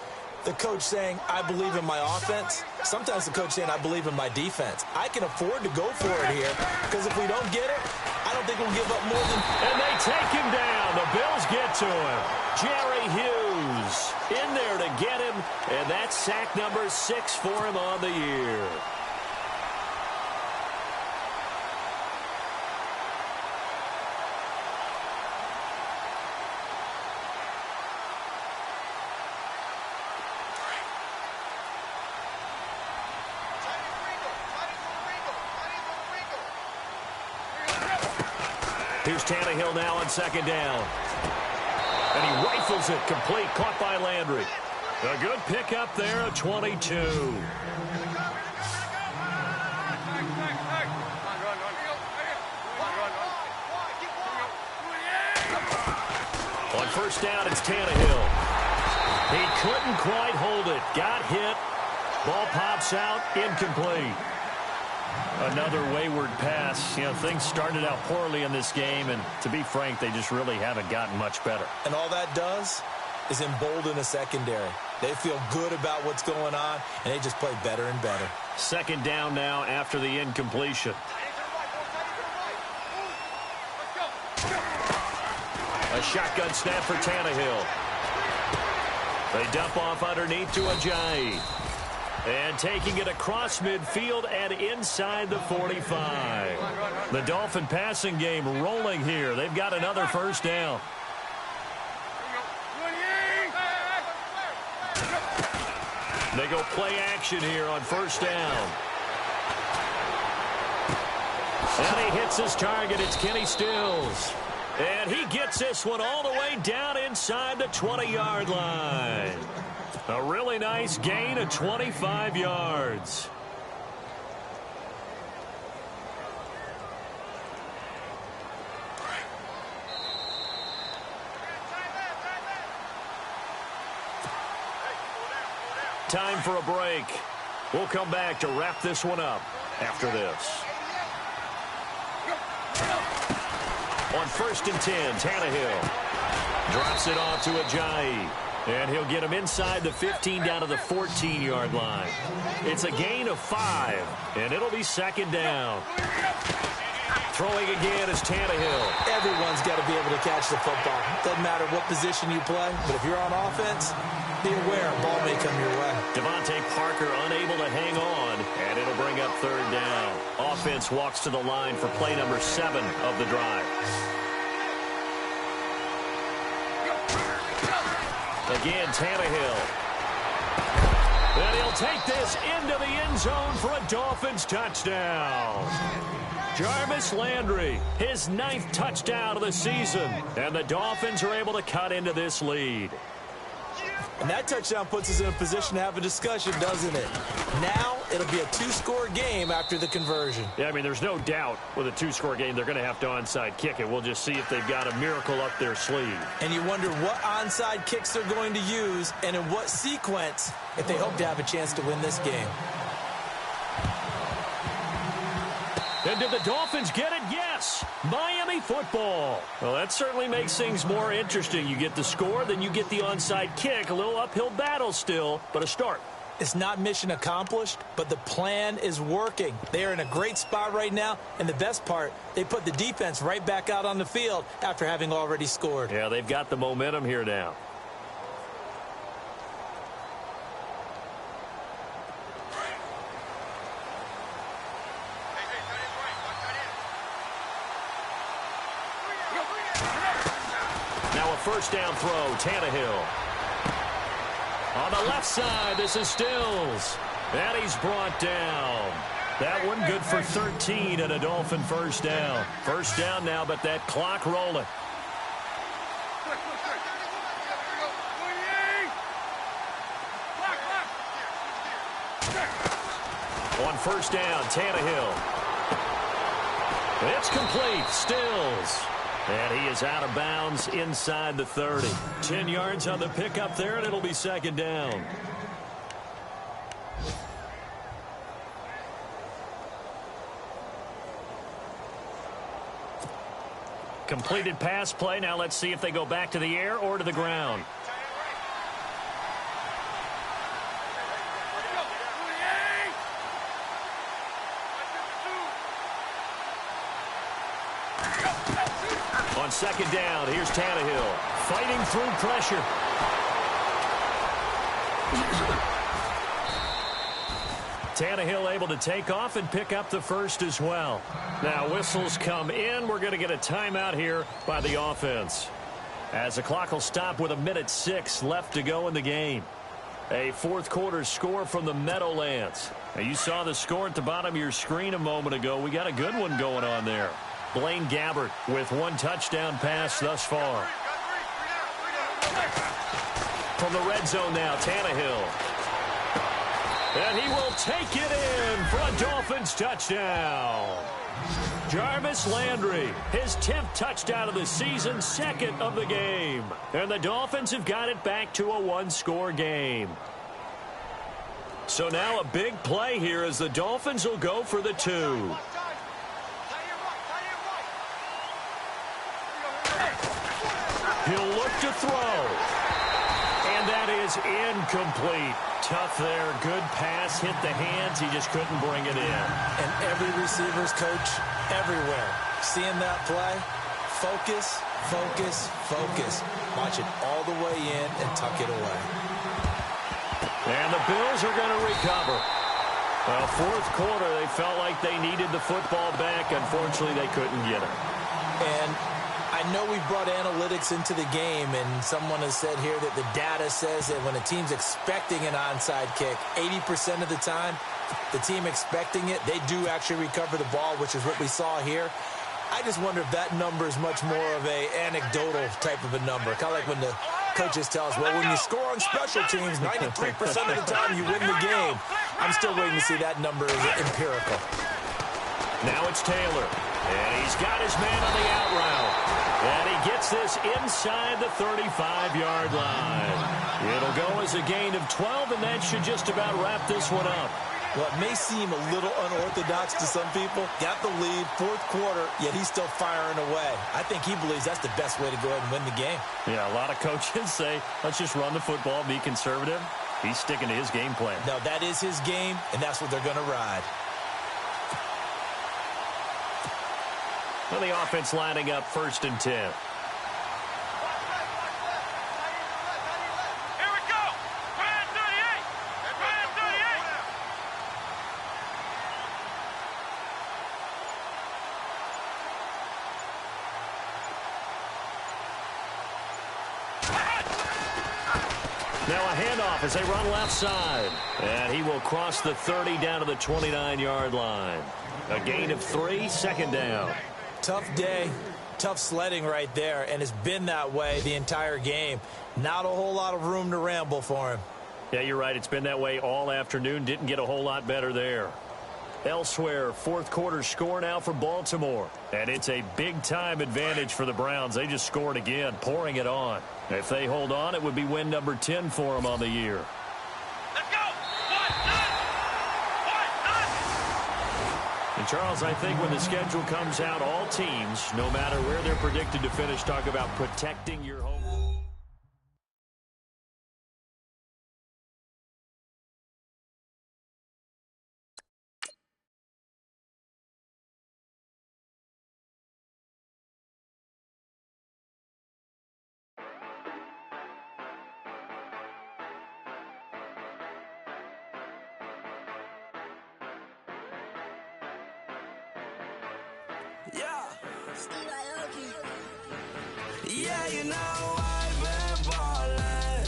the coach saying, I believe in my offense. Sometimes the coach saying, I believe in my defense. I can afford to go for it here because if we don't get it, I don't think we'll give up more than... And they take him down. The Bills get to him. Jerry Hughes in there to get him, and that's sack number 6 for him on the year. Here's Tannehill now on 2nd down. And he rifles it complete, caught by Landry. A good pickup there, a 22. On 1st down, it's Tannehill. He couldn't quite hold it. Got hit. Ball pops out, incomplete. Another wayward pass. You know, things started out poorly in this game, and to be frank, they just really haven't gotten much better. And all that does is embolden a secondary. They feel good about what's going on, and they just play better and better. 2nd down now after the incompletion. A shotgun snap for Tannehill. They dump off underneath to Ajayi. And taking it across midfield and inside the 45. The Dolphin passing game rolling here. They've got another 1st down. They go play action here on 1st down. And he hits his target. It's Kenny Stills. And he gets this one all the way down inside the 20-yard line. A really nice gain of 25 yards. Time for a break. We'll come back to wrap this one up after this. On 1st and 10, Tannehill drops it off to Ajayi. And he'll get him inside the 15 down to the 14-yard line. It's a gain of 5, and it'll be 2nd down. Throwing again is Tannehill. Everyone's got to be able to catch the football. Doesn't matter what position you play, but if you're on offense, be aware a ball may come your way. Devontae Parker unable to hang on, and it'll bring up 3rd down. Offense walks to the line for play number 7 of the drive. Again, Tannehill. And he'll take this into the end zone for a Dolphins touchdown. Jarvis Landry, his 9th touchdown of the season. And the Dolphins are able to cut into this lead. And that touchdown puts us in a position to have a discussion, doesn't it? Now it'll be a 2-score game after the conversion. Yeah, I mean, there's no doubt with a 2-score game they're going to have to onside kick it. We'll just see if they've got a miracle up their sleeve. And you wonder what onside kicks they're going to use and in what sequence if they hope to have a chance to win this game. And did the Dolphins get it? Yes. Miami football. Well, that certainly makes things more interesting. You get the score, then you get the onside kick. A little uphill battle still, but a start. It's not mission accomplished, but the plan is working. They are in a great spot right now, and the best part, they put the defense right back out on the field after having already scored. Yeah, they've got the momentum here now. Now a 1st down throw, Tannehill. On the left side, this is Stills. And he's brought down. That one good for 13 and a Dolphin first down. First down now, but that clock rolling. On first down, Tannehill. It's complete. Stills. And he is out of bounds inside the 30. 10 yards on the pickup there, and it'll be second down. Completed pass play. Now let's see if they go back to the air or to the ground. On second down, here's Tannehill fighting through pressure. Tannehill able to take off and pick up the first as well. Now whistles come in. We're going to get a timeout here by the offense, as the clock will stop with 1:06 left to go in the game. A fourth quarter score from the Meadowlands. Now, you saw the score at the bottom of your screen a moment ago. We got a good one going on there. Blaine Gabbert with one touchdown pass thus far. From the red zone now, Tannehill. And he will take it in for a Dolphins touchdown. Jarvis Landry, his 10th touchdown of the season, second of the game. And the Dolphins have got it back to a one-score game. So now a big play here as the Dolphins will go for the 2. He'll look to throw. And that is incomplete. Tough there. Good pass. Hit the hands. He just couldn't bring it in. And every receiver's coach everywhere, seeing that play, focus, focus, focus. Watch it all the way in and tuck it away. And the Bills are going to recover. Well, fourth quarter, they felt like they needed the football back. Unfortunately, they couldn't get it. And I know we brought analytics into the game, and someone has said here that the data says that when a team's expecting an onside kick, 80% of the time, the team expecting it, they do actually recover the ball, which is what we saw here. I just wonder if that number is much more of a anecdotal type of a number. Kind of like when the coaches tell us, well, when you score on special teams, 93% of the time you win the game. I'm still waiting to see that number is empirical. Now it's Taylor. And he's got his man on the out route. And he gets this inside the 35-yard line. It'll go as a gain of 12, and that should just about wrap this one up. Well, it may seem a little unorthodox to some people. Got the lead, fourth quarter, yet he's still firing away. I think he believes that's the best way to go ahead and win the game. Yeah, a lot of coaches say, let's just run the football, be conservative. He's sticking to his game plan. No, that is his game, and that's what they're going to ride. Well, the offense lining up 1st and 10. Here we go. Brand 38. Brand 38. Now a handoff as they run left side. And he will cross the 30 down to the 29-yard line. A gain of 3, second down. Tough day, tough sledding right there, and it's been that way the entire game. Not a whole lot of room to ramble for him. Yeah, you're right. It's been that way all afternoon. Didn't get a whole lot better there. Elsewhere, fourth quarter score now for Baltimore. And it's a big-time advantage for the Browns. They just scored again, pouring it on. If they hold on, it would be win number 10 for them on the year. And, Charles, I think when the schedule comes out, all teams, no matter where they're predicted to finish, talk about protecting your home. Yeah, you know I've been ballin'.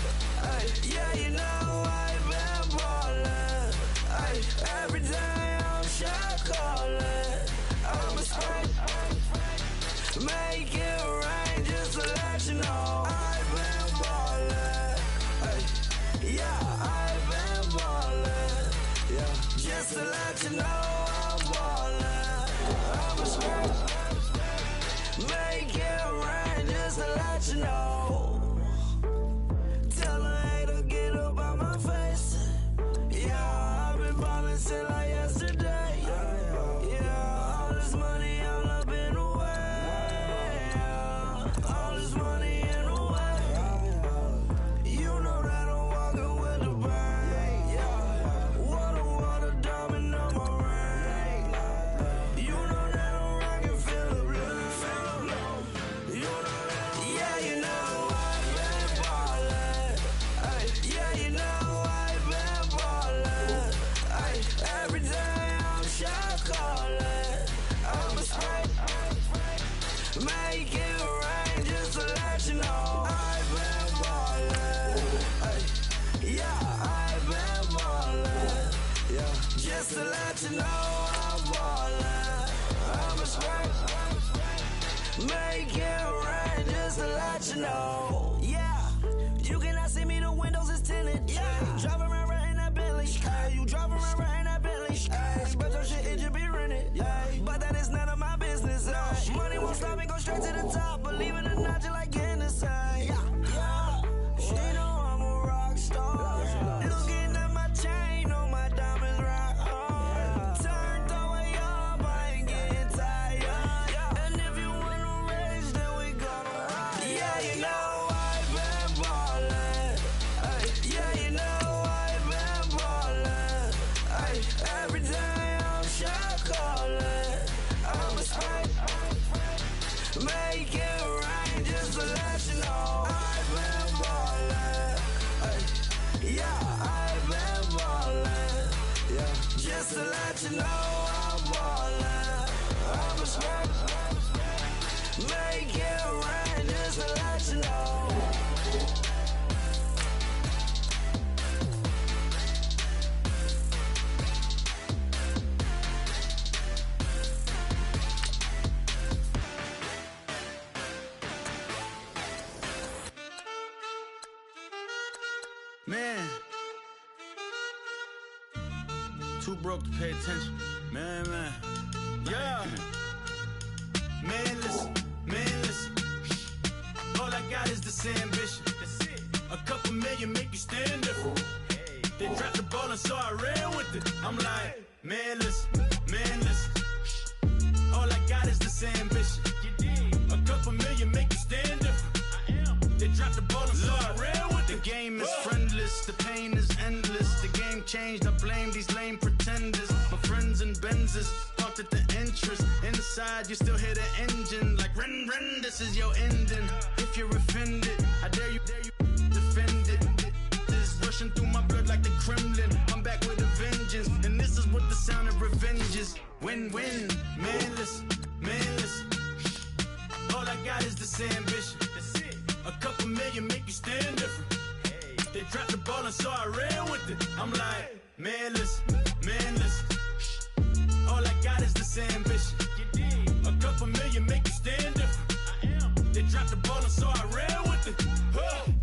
Yeah, you know I've been ballin'. Every day I'm shining. calling. I'm a spring. Make it rain just to let you know I've been ballin'. Hey. Yeah, I've been ballin'. Yeah, just to let you know I'm ballin'. I'm a spring. Make it rain just to let you know. Tell a hater get up out my face. Yeah, I've been ballin' since like yesterday. Yeah, all this money all up in the way. All this money in the way. You know that I'm walking with the bank. Yeah, water, diamond on my ring. You know that I'm rockin' feel the blue. You know that, yeah, you know I've been ballin'. Ay, yeah, you know I've been ballin'. Ay, every day I'm shot callin'. I'm a spray. Make it rain just to let you know I've been ballin'. Ay, yeah, I've been ballin'. Yeah, just to let you know I'm ballin'. I'm a spray. Make it rain just to let you know. Yeah, you cannot see me, the windows is tinted. Yeah, driving around right in that Bentley. Hey, you driving around right in that Bentley. Hey, but your shit, it just be rented. Hey, but that is none of my business. Hey, money won't stop me, go straight to the top. Believe it or not, just like getting the same. Yeah, she know I'm a rock star. Looking at my chain, on my diamonds rock hard. Turned the way up, I ain't getting tired. And if you wanna race, then we gonna ride. Yeah, you know I've been ballin'. Ay, yeah, you know I've been ballin'. Ay, every day I'm shot callin'. I'm a spray. Make it rain just to let you know I've been ballin'. Ay, yeah, I've been ballin'. Yeah, just to let you know I'm ballin'. I'm a spray. Make it rain just to let you know. Man, too broke to pay attention. Man. Yeah. Man, listen. All I got is this ambition. A couple million make you stand different. They dropped the ball and so I ran with it. I'm like, man, listen. All I got is this ambition. A couple million make you stand different. They dropped the ball and so I ran with it. The game is friendless, the pain is endless. The game changed, I blame these lame pretenders. My friends and Benzes thought that the interest inside, you still hear the engine like ren, this is your ending. If you're offended, I dare you defend it. This rushing through my blood like the Kremlin. I'm back with a vengeance, and this is what the sound of revenge is. Win-win, man, listen. All I got is this ambition. A couple million make you stand different. They dropped the ball and so I ran with it. I'm like, man, listen. All I got is this ambition. A couple million make you stand different. They dropped the ball and so I ran with it.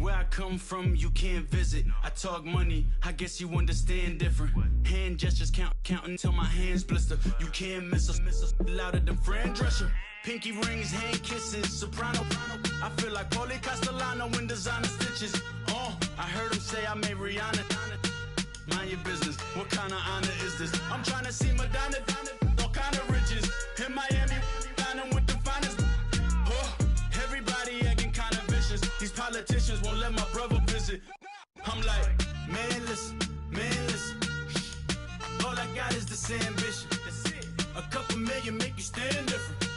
Where I come from, you can't visit. I talk money, I guess you understand different. Hand gestures counting till my hands blister. You can't miss us, louder than Fran Drescher. Pinky rings, hand kisses, soprano. I feel like Paulie Castellano in designer stitches. I heard him say I made Rihanna. Mind your business, what kind of honor is this? I'm trying to see Madonna, all kind of riches. In Miami, dining with the finest. Everybody acting kind of vicious. These politicians won't let my brother visit. I'm like, man, listen. All I got is this ambition. A couple million make you stand different.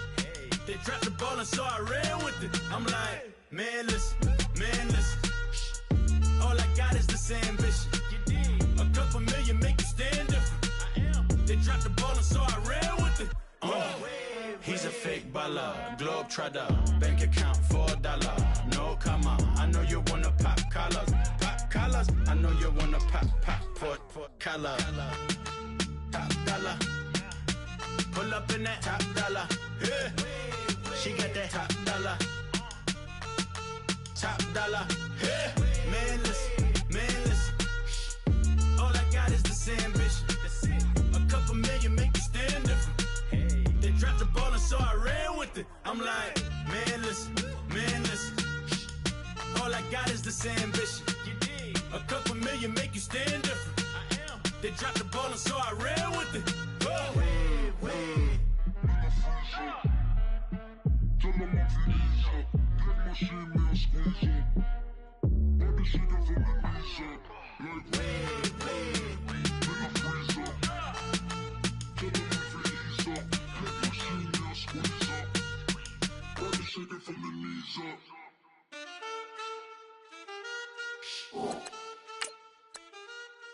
They dropped the ball and so I ran with it. I'm like, man, listen. All I got is this ambition. A couple million make you stand different. They dropped the ball and so I ran with it. He's a fake baller, globe trotter, bank account $4. No comma, I know you wanna pop collars. I know you wanna pop collar. Top dollar. Pull up in that top dollar. Yeah. She got that top dollar. Top dollar. Yeah. Man, listen. All I got is this ambition. A couple million make you stand different. They dropped the ball and so I ran with it. I'm like, man, listen. All I got is this ambition. A couple million make you stand different. They dropped the ball and so I ran with it.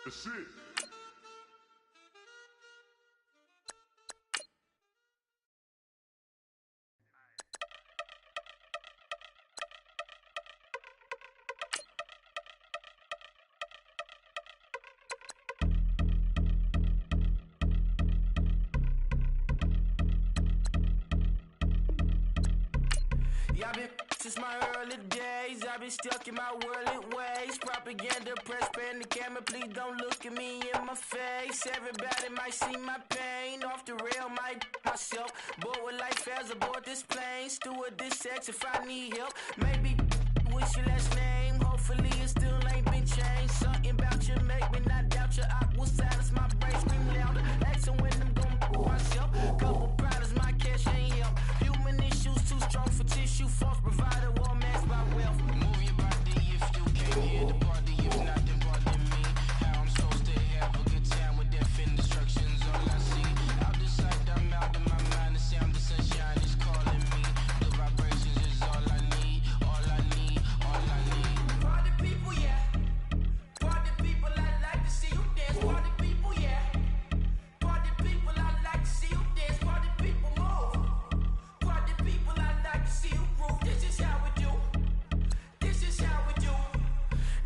That's it. Y'all been since my early days. I've been stuck in my worldly ways. Propaganda, press, pan the camera. Please don't look at me in my face. Everybody might see my pain. Off the rail, might myself. Bored with life as aboard this plane. Steward this sex if I need help. Maybe what's your last name? Hopefully it still ain't been changed. Something about you make me not doubt you. I will silence my brain, scream louder. Asking when I'm gonna pull myself. Couple problems, my cash ain't help. Human issues too strong for tissue. False provider, war mass by wealth. Move your body if you came here to party. If not, then pardon me. How I'm supposed to have a good time with death and destruction's all I see. Out the sight, I'm out of my mind. The sound of sunshine is calling me. The vibrations is all I need. All I need. Party people, yeah. Party people, I like to see you dance. Party people, yeah. Party people, I like to see you dance. Party people, move. Party people, I like to see you groove. This is how we do. This is how we do.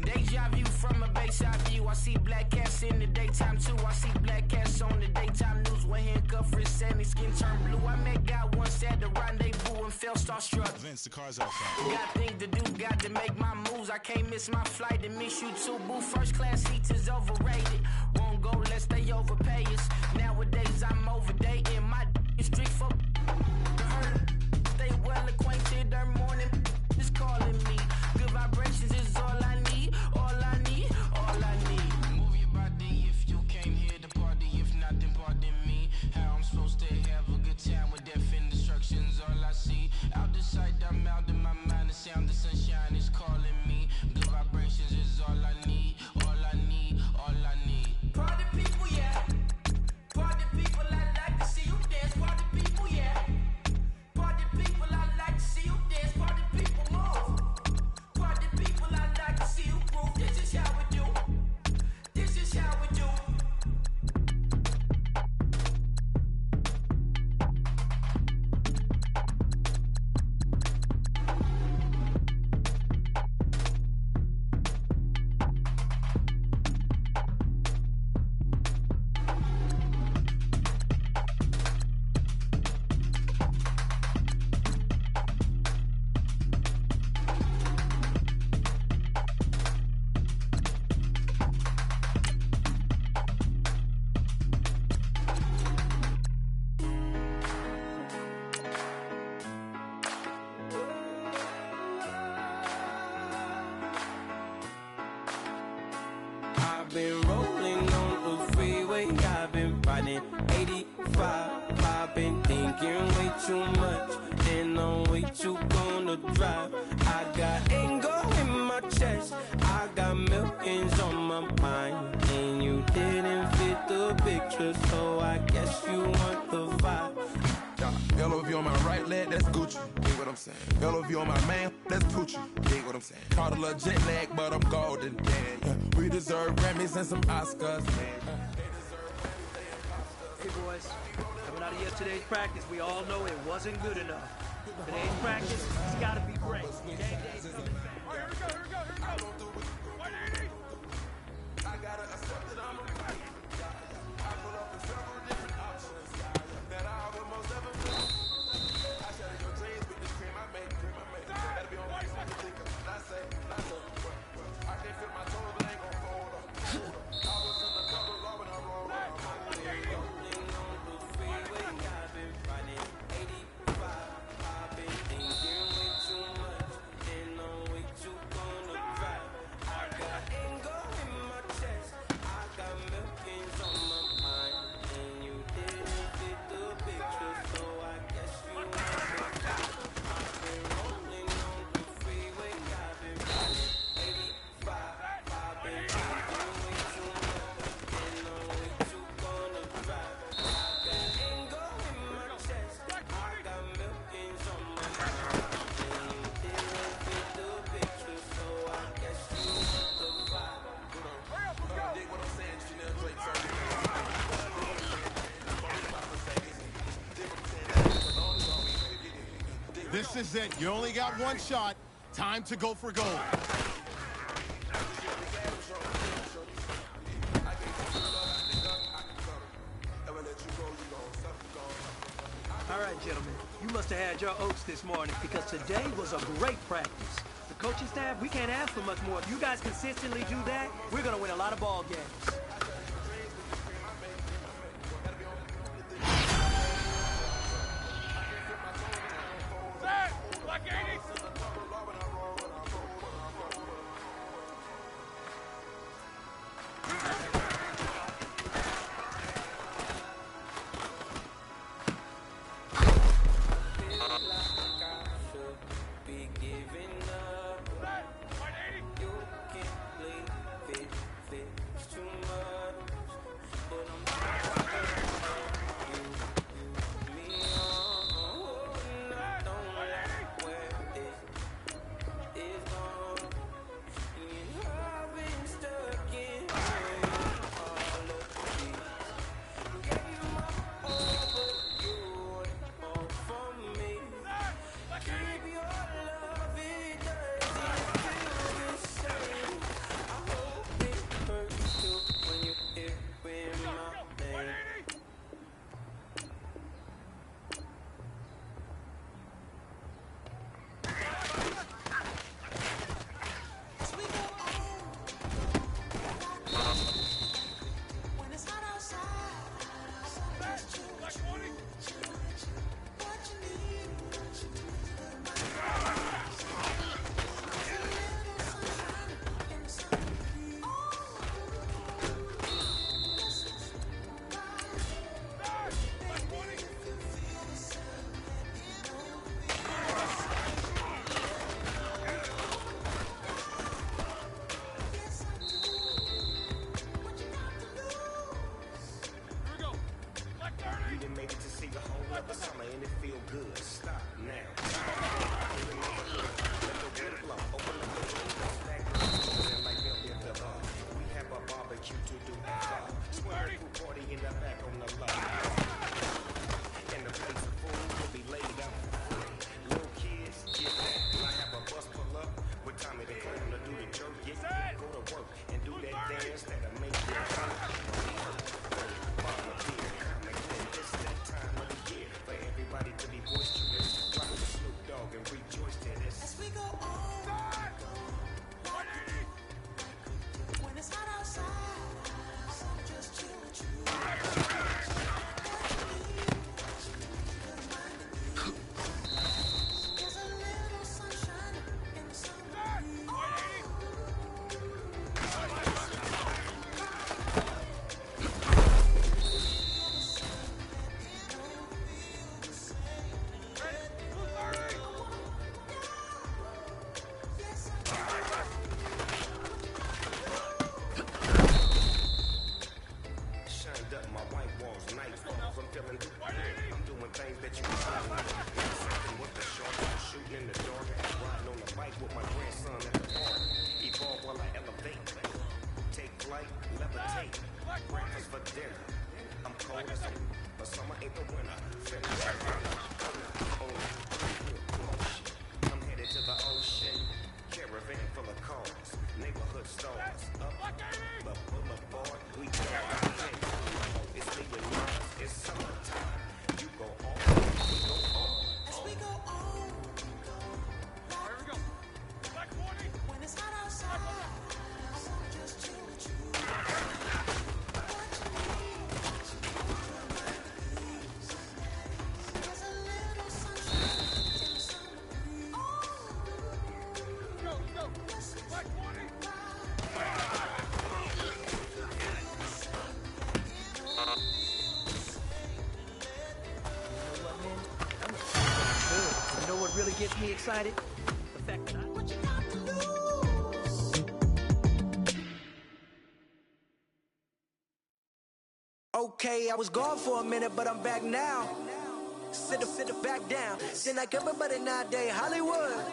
Deja vu from a bayside view. I see black cats in the daytime too. I see black cats on the daytime news. When handcuffed, wrist and his skin turned blue. I met God once at the rendezvous and felt starstruck. Vince, the car's out front. Got things to do, got to make my moves. I can't miss my flight and miss you too, boo. First class seats is overrated. Won't go, let's stay overpay us. Nowadays I'm overdating. My is strict for stay well acquainted. Their morning is calling me. Good vibrations is all I need. All I need. Move your body if you came here to party. If not, then pardon me. How I'm supposed to have a good time with death and destruction's all I see. Out the sight, I'm out of my mind. The sound of sunshine is calling me. Good vibrations is all I need. Party people, yeah. Party people, I like to see you dance. Party people, yeah. Party people, I like to see you dance. Party people, move. Party people, I like to see you groove. This is how we do. This is how we do. I've been rolling on the freeway, I've been riding 85. I've been thinking way too much, and I'm way too gonna drive. I got anger in my chest, I got millions on my mind, and you didn't fit the picture, so I guess you want the vibe. LOV on my right leg, that's Gucci. Dig what I'm saying? LOV on my man, that's Gucci. Dig what I'm saying? Caught a little jet lag, but I'm golden. Yeah. We deserve Grammys and some Oscars. Hey boys, coming out of yesterday's practice, we all know it wasn't good enough. Today's practice, it's gotta be great. Game day's coming back. All right, here we go. 180. I gotta accept that I'm a fighter. I put up in several different options that I This is it. You only got one shot. Time to go for gold. All right, gentlemen. You must have had your oats this morning because today was a great practice. The coaching staff, we can't ask for much more. If you guys consistently do that, we're going to win a lot of ball games. Really gets me excited. The fact that what you got to lose. Okay, I was gone for a minute, but I'm back now. Sit back down. Seem like everybody nowadays Hollywood.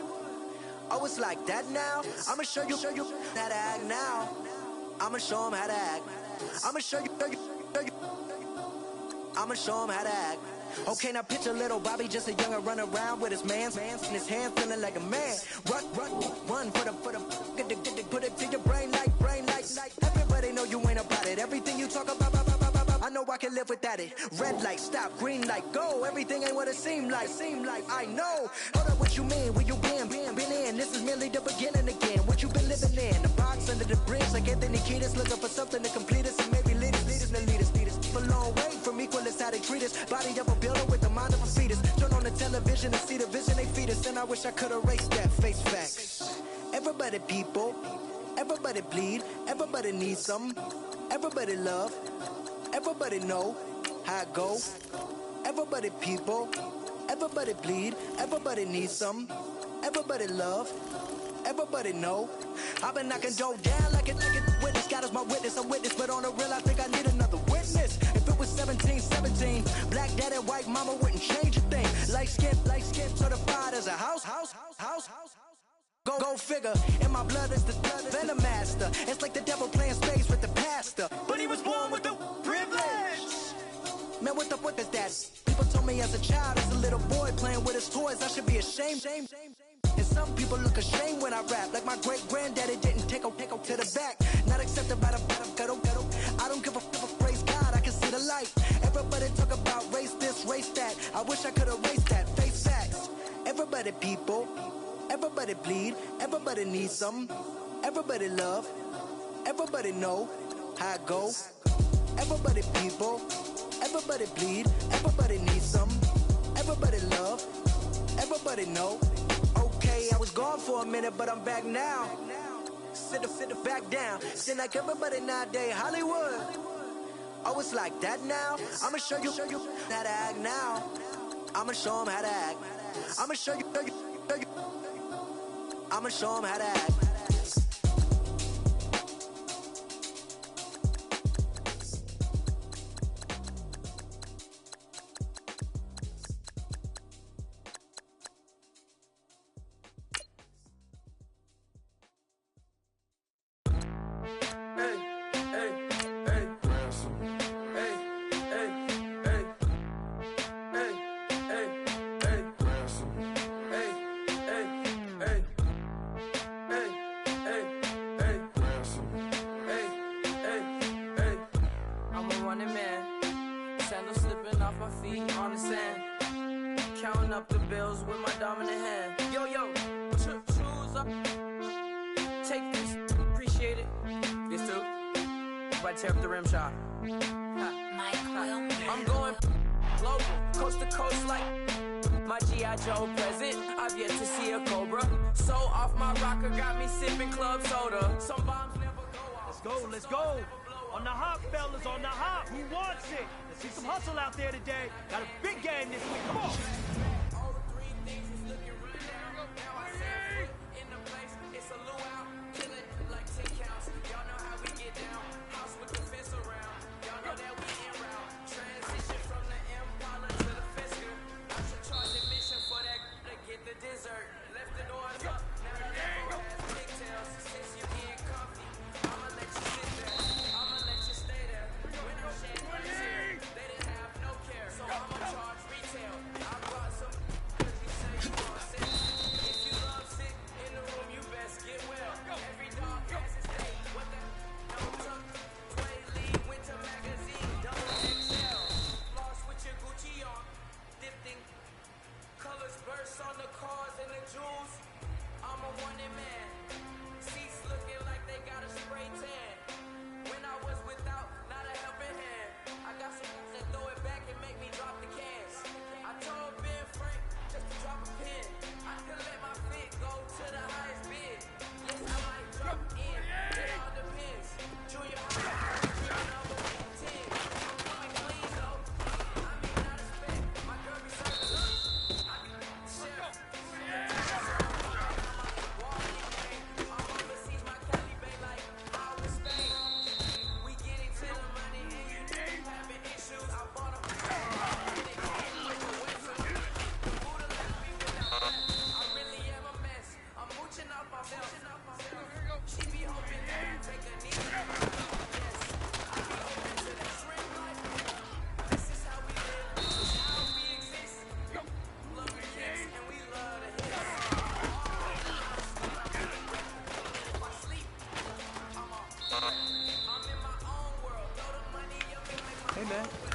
Oh, it's like that now. I'ma show you how to act now. I'ma show them how to act. I'ma show you. I'ma show them how to act. Okay, now picture little Bobby, just a youngin' run around with his man's in his hand, feeling like a man. Run for the put it to your brain like. Everybody know you ain't about it. Everything you talk about, I know I can live without it. Red light, stop, green light, go. Everything ain't what it seem like. I know. Hold up, what you mean? Where you been in? This is merely the beginning again. What you been living in? The box under the bridge, like Anthony Kiedis, looking for something to complete us and maybe lead us. For long way from equal is how they treat us. Body of a builder with the mind of a fetus. Turn on the television and see the vision they feed us. And I wish I could erase that face facts. Everybody people, everybody bleed, everybody needs some, everybody love, everybody know how it go. Everybody people, everybody bleed, everybody needs some, everybody love, everybody know. I've been knocking dough down like a witness. God is my witness, I'm witness, but on the real I think I need another witness. If it was 17, black dad and white mama wouldn't change a thing. Light skin certified as a house. Go figure, in my blood is the venom master. It's like the devil playing space with the pastor. But he was born with the privilege. Man, what the fuck is that? People told me as a child, as a little boy playing with his toys, I should be ashamed. And some people look ashamed when I rap, like my great granddaddy didn't take to the back. Not accepted by the ghetto. I don't give a praise God, I can see the light. Everybody talk about race this, race that. I wish I could erase that. Face facts. Everybody people, everybody bleed, everybody needs some, everybody love, everybody know how it go. Everybody people, everybody bleed, everybody needs some, everybody love, everybody know. Okay, I was gone for a minute, but I'm back now. Sit back down. Seem like everybody nowadays Hollywood. Oh, it's like that now? I'ma show you how to act now. I'ma show them how to act. I'ma show you. I'ma show them how to act. Tear up the rim shot. I'm going global, coast to coast like my G.I. Joe present. I've yet to see a Cobra. So off my rocker, got me sipping club soda. Some bombs never go off. Let's go. On the hop, fellas, on the hop. Who wants it? Let's see some hustle out there today. Got a big game this week. Come on. All three things was looking run down. Now I set foot in the place. It's a luau. Kill it like 10 counts. Y'all know how we get down. House with the fence around. Y'all know that we en route. Transition from the Impala to the Fisker. I should charge admission for that to get the dessert. Left the doors up. Now the devil has pigtails. Since you getting comfy, I'ma let you sit there. I'ma let you stay there. When I'm shedding my tears, they didn't have no care. So I'ma charge retail. I brought some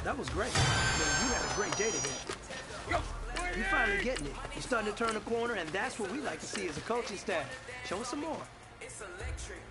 That was great. Man, you had a great day today. You're finally getting it. You're starting to turn the corner, and that's what we like to see as a coaching staff. Show us some more. It's electric.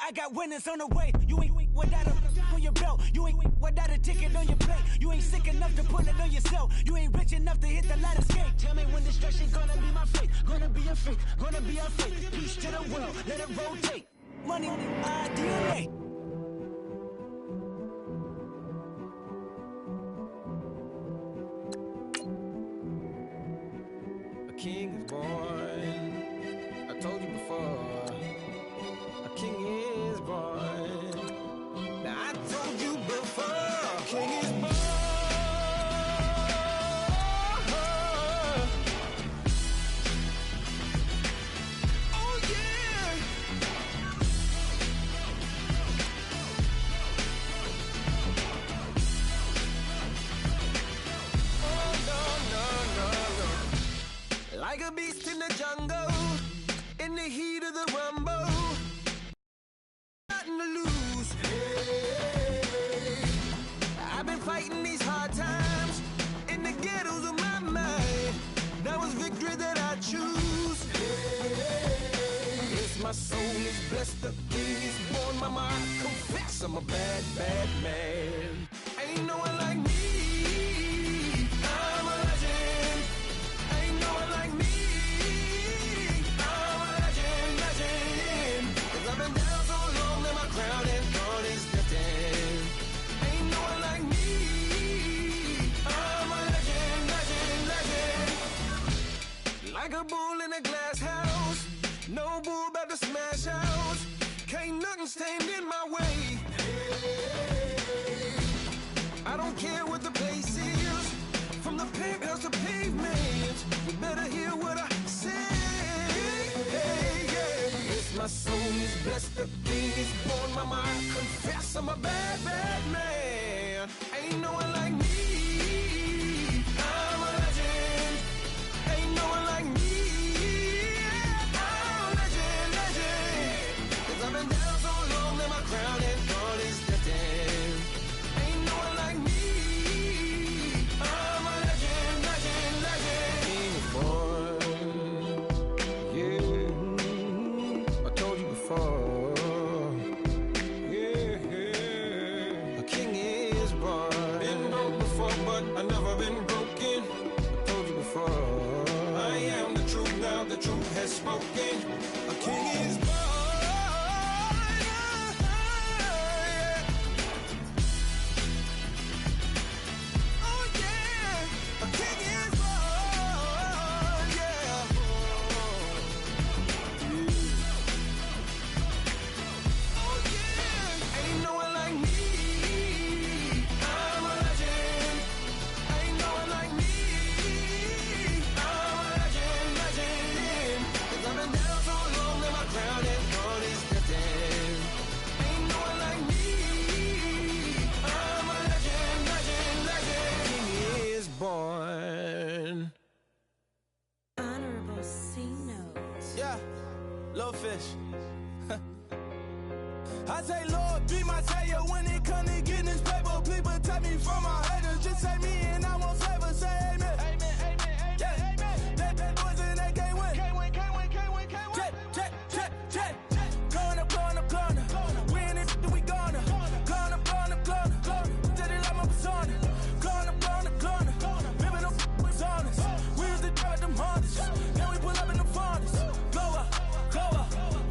I got winners on the way. You ain't without a on your belt. You ain't without a ticket on your plate. You ain't sick enough to put it on yourself. You ain't rich enough to hit the ladder skate. Tell me when destruction gonna be my fate. Gonna be a fate. Gonna be a fate. Peace to the world. Let it rotate. Money, DNA. A king is born. I told you before. A king is born. Now I told you before. A king is born. Oh, a beast in the jungle, in the heat of the rumble. Nothing to lose. Hey, I've been fighting these hard times in the ghettos of my mind. Now it's victory that I choose. Yes, my soul is blessed, the king is born. Mama, I confess I'm a bad, bad man. Ain't no one like me. I'm a legend. Ain't no one like me. I'm a legend, legend. 'Cause I've been down so long that my crown and throne is destined. Ain't no one like me. I'm a legend, legend, legend. Like a bull in a glass house, no bull about to smash out. Can't nothing stand in my way. I don't care what the place is, from the penthouse to pavement. You better hear what I say. Hey, yeah. Yes, my soul is blessed, the king is born. Mama, I confess I'm a bad, bad man. Ain't no one like me. I'm a legend. Ain't no one like me. I'm a legend, legend. 'Cause I've been down so long that my crown and throne is destined. Ain't no one like me. I'm a legend, legend, legend. King is born. Yeah, I told you before. Yeah, a king is born. Been broke before, but I never been broken. I told you before. I am the truth now, the truth has spoken. A king is born. Oh yeah, a king is born. Yeah. Oh yeah, ain't no one like me. I'm a legend. Ain't no one like me. I'm a legend, legend. 'Cause I've been down so long that my crown and throne is destined. Ain't no one like me. I'm a legend, legend, legend. King is born. Honorable C note. Yeah, little fish. I say, Lord, be my savior when it come to getting this paper. Please protect me from my haters. Just say me and I won't save her. Say amen. Amen, amen, amen, amen. That boys and they can't win. Can't win, can't win, can't win, can't win. Jet, jet, jet, jet. Going up, going up, going up. Win it, we gonna. Going up, going up, going up. Did it like my persona. Going up, going up, going up. Living up was honest. We was the drug them hardest. Then we pull up in the furnace. Go up,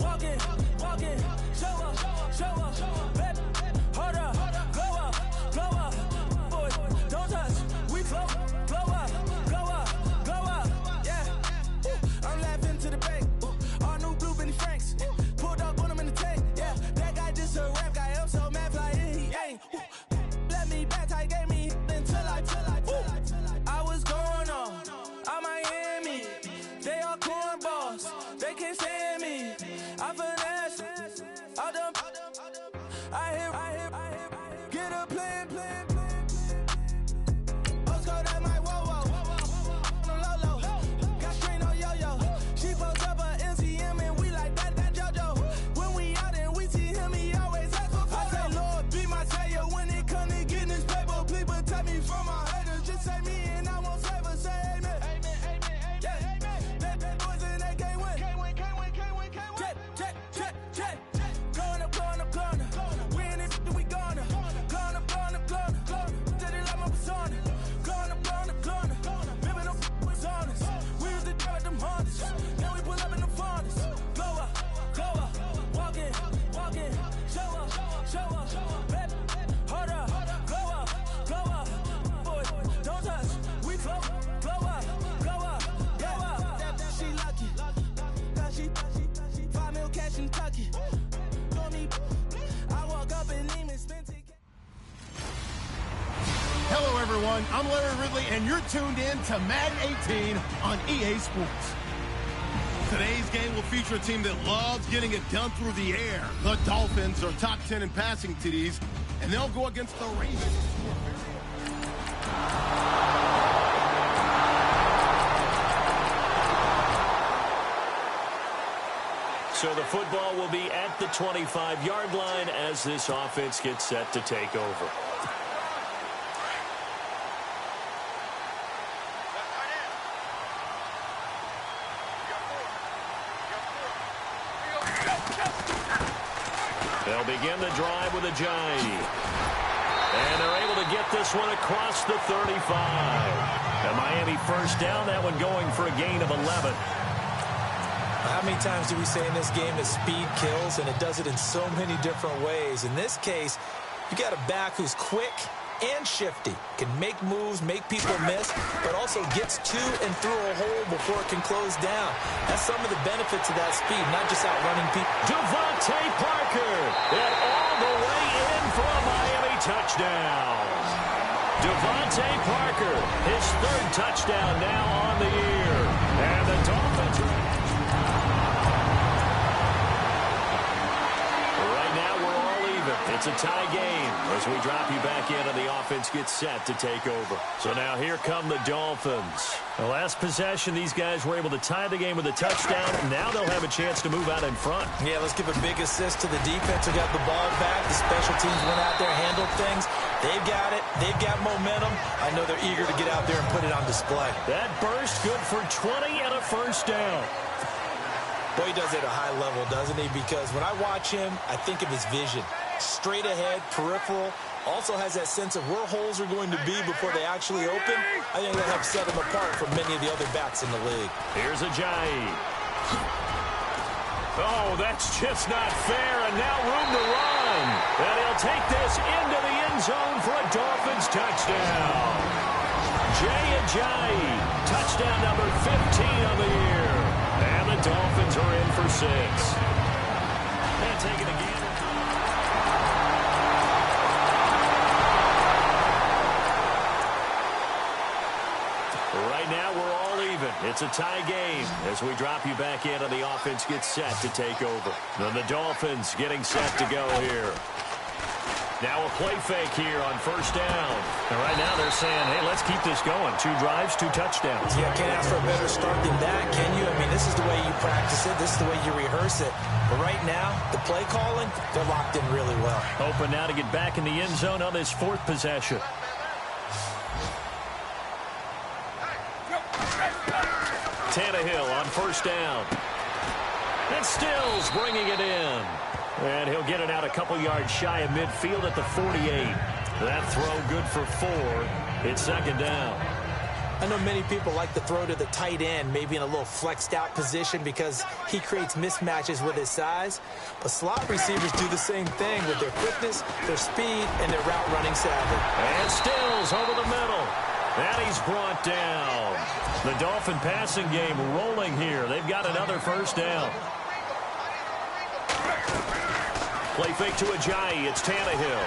walking, walking. Show up, show up. Baby, hold up, glow up, glow up. Boy, don't touch. We flow, glow up, glow up, glow up. Yeah. Ooh, I'm laughing to the bank. Ooh, all new blue Benny Franks. Pulled up on him in the tank. Yeah, that guy just a rap guy. I'm so mad fly in, he ain't. Ooh, let me back, tight gave me until I was going on Miami. They all cornballs. They can't stand me. I finesse. All them. I hit. Get a plan. Oscar, that my whoa. No low. Got strain on yo-yo. She post up her MCM and we like that JoJo. When we out and we see him, he always ask for photo. I say, Lord, be my savior when it come to getting this paper. Please protect me from my haters. Just say me and I won't save her. Say amen. Amen, amen, amen, amen. That boys and they can't win. Can't win, can't win, can't win, can't win. Jet. Going up, going up, going up. Win it, we gonna. Going up, going up, going up. Did it like my persona. Going up, going up, going up. Living up was honest. We was the drug them hardest. Then we pull up in the furnace. Glow up, walking, walking. Show up, baby. Hold up, glow up. Boy, don't touch. We flow, glow up. Yeah, she lucky. Cause she 5 mil cash in Kentucky. I walk up and Neiman spent it. Hello, everyone. I'm Larry Ridley, and you're tuned in to Madden 18 on EA Sports. Today's game will feature a team that loves getting it done through the air. The Dolphins are top 10 in passing TDs, and they'll go against the Ravens. So the football will be at the 25-yard line as this offense gets set to take over. They'll begin the drive with Ajayi. And they're able to get this one across the 35. And Miami first down, that one going for a gain of 11. How many times do we say in this game that speed kills, and it does it in so many different ways? In this case, you got a back who's quick and shifty, can make moves, make people miss, but also gets to and through a hole before it can close down. That's some of the benefits of that speed, not just outrunning people. Devontae Parker, and all the way in for a Miami touchdown. Devontae Parker, his third touchdown now on the year. And the Dolphins right now we're all even. It's a tie game as we drop you back in and the offense gets set to take over. So now here come the Dolphins. The last possession, these guys were able to tie the game with a touchdown. Now they'll have a chance to move out in front. Yeah, let's give a big assist to the defense who got the ball back. The special teams went out there, handled things. They've got it. They've got momentum. I know they're eager to get out there and put it on display. That burst good for 20 and a first down. Boy, he does it at a high level, doesn't he? Because when I watch him, I think of his vision. Straight ahead, peripheral. Also has that sense of where holes are going to be before they actually open. I think that helps set him apart from many of the other backs in the league. Here's Ajayi. Oh, that's just not fair, and now room to run. And he'll take this into the end zone for a Dolphins touchdown. Jay Ajayi, touchdown number 15 on the year. And the Dolphins are in for 6. And taking a gain. Right now, we're all even. It's a tie game as we drop you back in and the offense gets set to take over. And the Dolphins getting set to go here. Now a play fake here on first down. And right now they're saying, hey, let's keep this going. 2 drives, 2 touchdowns. Yeah, can't ask for a better start than that, can you? I mean, this is the way you practice it. This is the way you rehearse it. But right now, the play calling, they're locked in really well. Open now to get back in the end zone on this 4th possession. Tannehill on first down. And Stills bringing it in. And he'll get it out a couple yards shy of midfield at the 48. That throw good for 4. It's second down. I know many people like to throw to the tight end, maybe in a little flexed out position because he creates mismatches with his size. But slot receivers do the same thing with their quickness, their speed, and their route running savvy. And Stills over the middle. And he's brought down. The Dolphin passing game rolling here. They've got another first down. Play fake to Ajayi. It's Tannehill.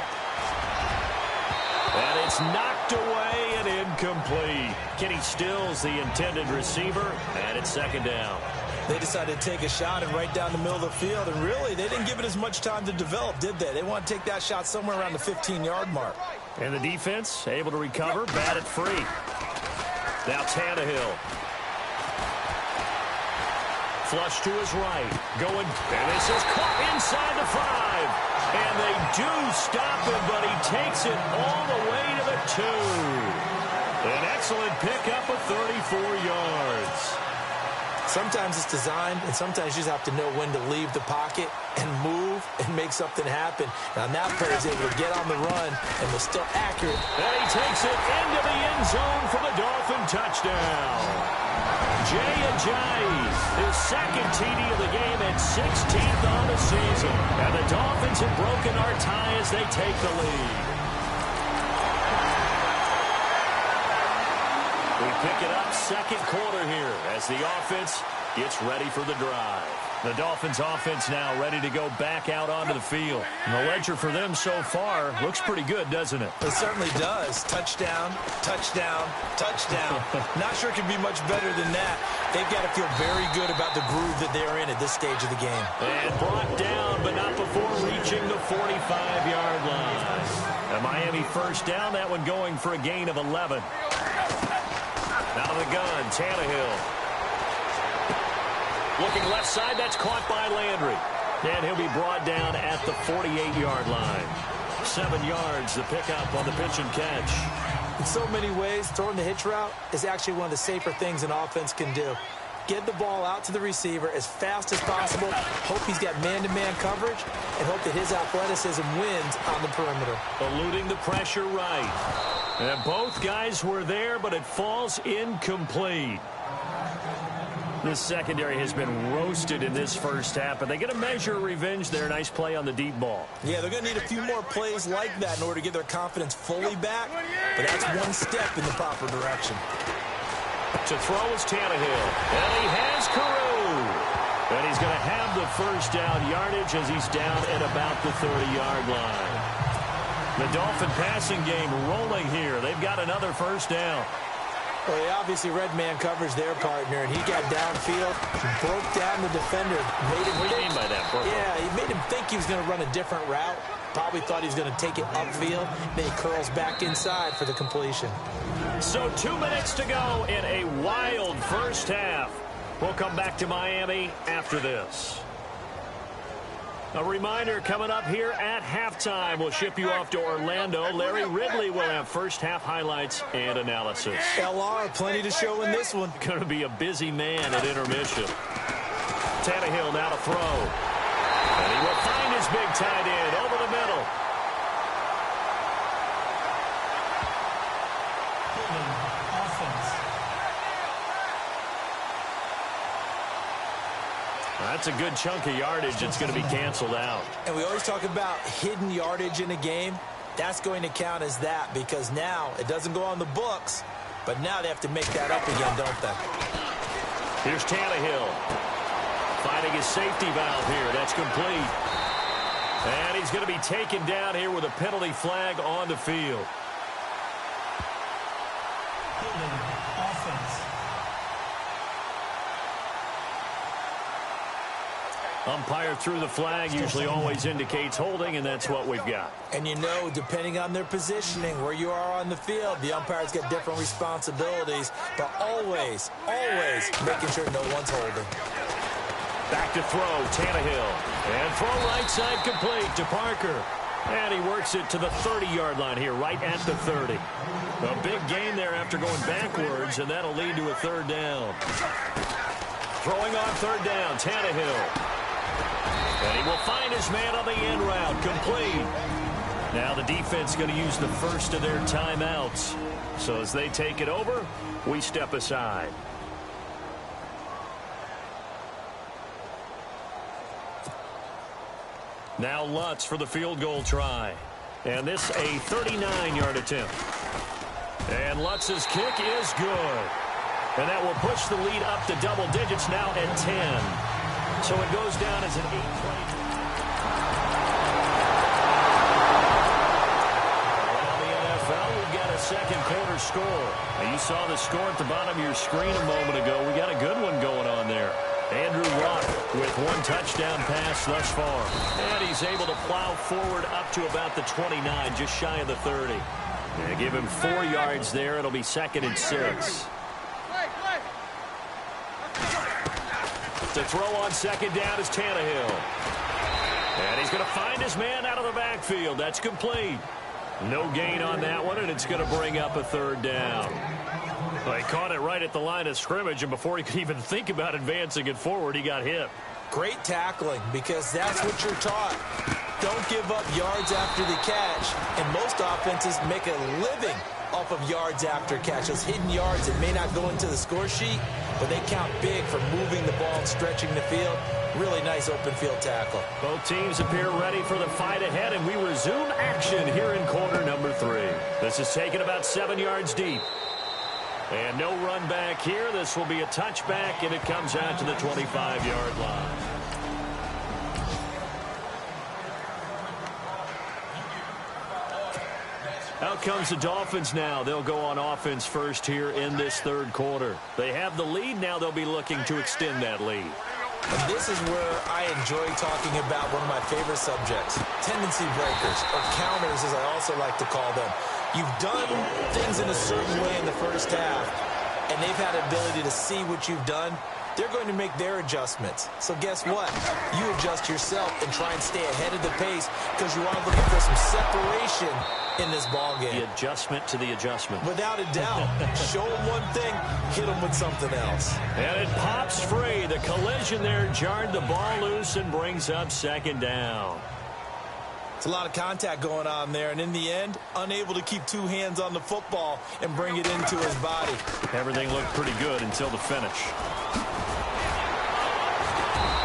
And it's knocked away and incomplete. Kenny Stills, the intended receiver, and it's second down. They decided to take a shot and right down the middle of the field, and really, they didn't give it as much time to develop, did they? They want to take that shot somewhere around the 15-yard mark. And the defense able to recover, bat it free. Now Tannehill. Flush to his right. Going, and this is caught inside the 5. And they do stop him, but he takes it all the way to the 2. An excellent pickup of 34 yards. Sometimes it's designed, and sometimes you just have to know when to leave the pocket and move and make something happen. Now that player is able to get on the run and was still accurate. And he takes it into the end zone for the Dolphin touchdown. Jay Ajayi, his second TD of the game and 16th on the season. And the Dolphins have broken our tie as they take the lead. We pick it up second quarter here as the offense gets ready for the drive. The Dolphins offense now ready to go back out onto the field. And the ledger for them so far looks pretty good, doesn't it? It certainly does. Touchdown, touchdown, touchdown. Not sure it can be much better than that. They've got to feel very good about the groove that they're in at this stage of the game. And brought down, but not before reaching the 45-yard line. A Miami first down, that one going for a gain of 11. Out of the gun, Tannehill. Looking left side, that's caught by Landry. And he'll be brought down at the 48-yard line. 7 yards, the pickup on the pitch and catch. In so many ways, throwing the hitch route is actually one of the safer things an offense can do. Get the ball out to the receiver as fast as possible, hope he's got man-to-man coverage, and hope that his athleticism wins on the perimeter. Eluding the pressure right. And both guys were there, but it falls incomplete. This secondary has been roasted in this first half, but they get a measure of revenge there. Nice play on the deep ball. Yeah, they're going to need a few more plays like that in order to get their confidence fully back, but that's one step in the proper direction. To throw is Tannehill, and he has Carew. And he's going to have the first down yardage as he's down at about the 30-yard line. The Dolphin passing game rolling here. They've got another first down. Well, he obviously read man coverage their partner, and he got downfield, broke down the defender. Made him what do you mean by that, Brooke? Yeah, he made him think he was going to run a different route. Probably thought he was going to take it upfield. Then he curls back inside for the completion. So 2 minutes to go in a wild first half. We'll come back to Miami after this. A reminder coming up here at halftime. We'll ship you off to Orlando. Larry Ridley will have first half highlights and analysis. LR, plenty to show in this one. Going to be a busy man at intermission. Tannehill now to throw. And he will find his big tight end over the middle. That's a good chunk of yardage that's going to be canceled out. And we always talk about hidden yardage in a game. That's going to count as that because now it doesn't go on the books, but now they have to make that up again, don't they? Here's Tannehill. Finding his safety valve here. That's complete. And he's going to be taken down here with a penalty flag on the field. Umpire threw the flag, usually always indicates holding, and that's what we've got. And you know, depending on their positioning, where you are on the field, the umpire's got different responsibilities, but always, always making sure no one's holding. Back to throw, Tannehill. And throw right side complete to Parker. And he works it to the 30-yard line here, right at the 30. A big gain there after going backwards, and that'll lead to a third down. Throwing on third down, Tannehill. And he will find his man on the end route, complete. Now the defense going to use the first of their timeouts. So as they take it over, we step aside. Now Lutz for the field goal try. And this a 39-yard attempt. And Lutz's kick is good. And that will push the lead up to double digits now at 10. So it goes down as an 8-play. Around the NFL, we've got a second quarter score. Now you saw the score at the bottom of your screen a moment ago. We got a good one going on there. Andrew Luck with one touchdown pass thus far. And he's able to plow forward up to about the 29, just shy of the 30. And give him 4 yards there. It'll be 2nd and 6. To throw on second down is Tannehill. And he's going to find his man out of the backfield. That's complete. No gain on that one, and it's going to bring up a third down. Well, he caught it right at the line of scrimmage, and before he could even think about advancing it forward, he got hit. Great tackling, because that's what you're taught. Don't give up yards after the catch, and most offenses make a living off of yards after catch. Those hidden yards that may not go into the score sheet, but they count big for moving the ball and stretching the field. Really nice open field tackle. Both teams appear ready for the fight ahead, and we resume action here in quarter number 3. This is taken about 7 yards deep. And no run back here. This will be a touchback, and it comes out to the 25-yard line. Out comes the Dolphins now. They'll go on offense first here in this third quarter. They have the lead. Now they'll be looking to extend that lead. And this is where I enjoy talking about one of my favorite subjects, tendency breakers, or counters as I also like to call them. You've done things in a certain way in the first half, and they've had the ability to see what you've done they're going to make their adjustments. So guess what? You adjust yourself and try and stay ahead of the pace because you are looking for some separation in this ball game. The adjustment to the adjustment. Without a doubt. Show them one thing, hit them with something else. And it pops free. The collision there jarred the ball loose and brings up second down. It's a lot of contact going on there, and in the end, unable to keep two hands on the football and bring it into his body. Everything looked pretty good until the finish.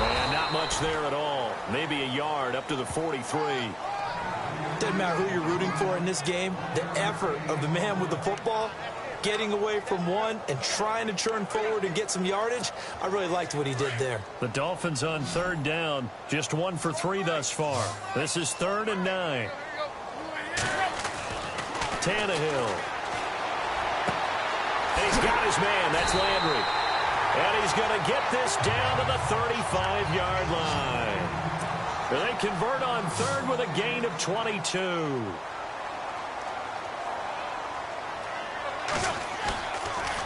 And not much there at all. Maybe a yard up to the 43. Doesn't matter who you're rooting for in this game. The effort of the man with the football, getting away from one and trying to turn forward and get some yardage, I really liked what he did there. The Dolphins on third down, just 1 for 3 thus far. This is 3rd and 9. Tannehill. And he's got his man. That's Landry. And he's going to get this down to the 35-yard line. And they convert on third with a gain of 22.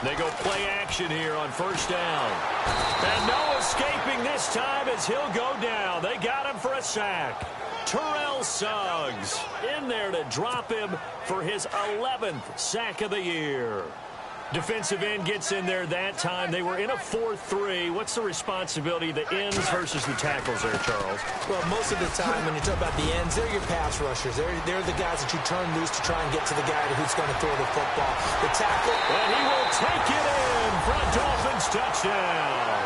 They go play action here on first down. And no escaping this time as he'll go down. They got him for a sack. Terrell Suggs in there to drop him for his 11th sack of the year. Defensive end gets in there that time. They were in a 4-3. What's the responsibility of the ends versus the tackles there, Charles? Well, most of the time when you talk about the ends, they're your pass rushers. They're the guys that you turn loose to try and get to the guy who's going to throw the football. The tackle. And he will take it in for a Dolphins touchdown.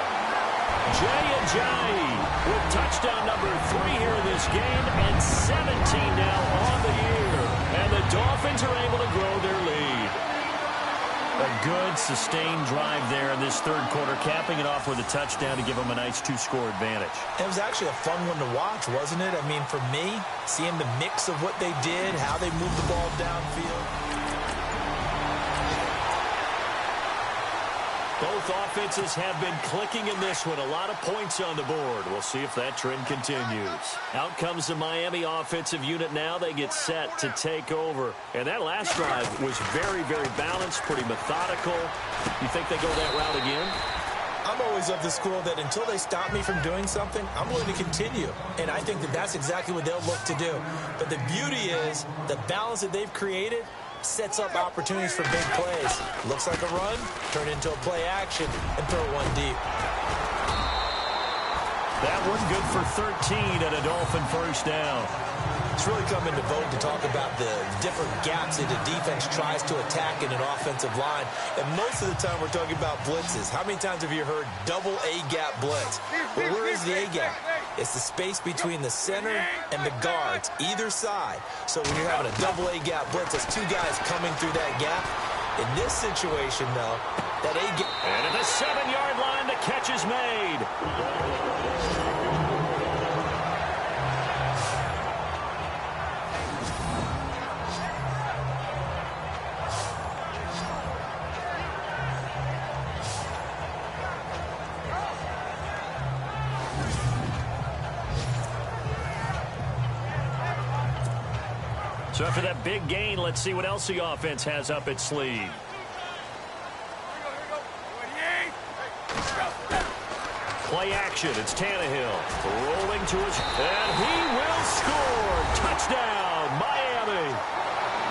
Jay Ajayi with touchdown number 3 here in this game and 17 now on the year. And the Dolphins are able to grow their lead. A good, sustained drive there in this third quarter, capping it off with a touchdown to give them a nice 2-score advantage. It was actually a fun one to watch, wasn't it? I mean, for me, seeing the mix of what they did, how they moved the ball downfield. Both offenses have been clicking in this one. A lot of points on the board. We'll see if that trend continues. Out comes the Miami offensive unit now. They get set to take over. And that last drive was very, very balanced, pretty methodical. You think they go that route again? I'm always of the school that until they stop me from doing something, I'm willing to continue. And I think that that's exactly what they'll look to do. But the beauty is the balance that they've created sets up opportunities for big plays. Looks like a run, turn into a play action, and throw one deep. That one good for 13 and a Dolphin first down. It's really come into vogue to talk about the different gaps that a defense tries to attack in an offensive line. And most of the time we're talking about blitzes. How many times have you heard double A-gap blitz? Well, where is the A-gap? It's the space between the center and the guards, either side. So when you're having a double A-gap blitz, that's two guys coming through that gap. In this situation, though, that A-gap... And at the 7-yard line, the catch is made. So after that big gain, let's see what else the offense has up its sleeve. Play action. It's Tannehill rolling to his... And he will score. Touchdown, Miami.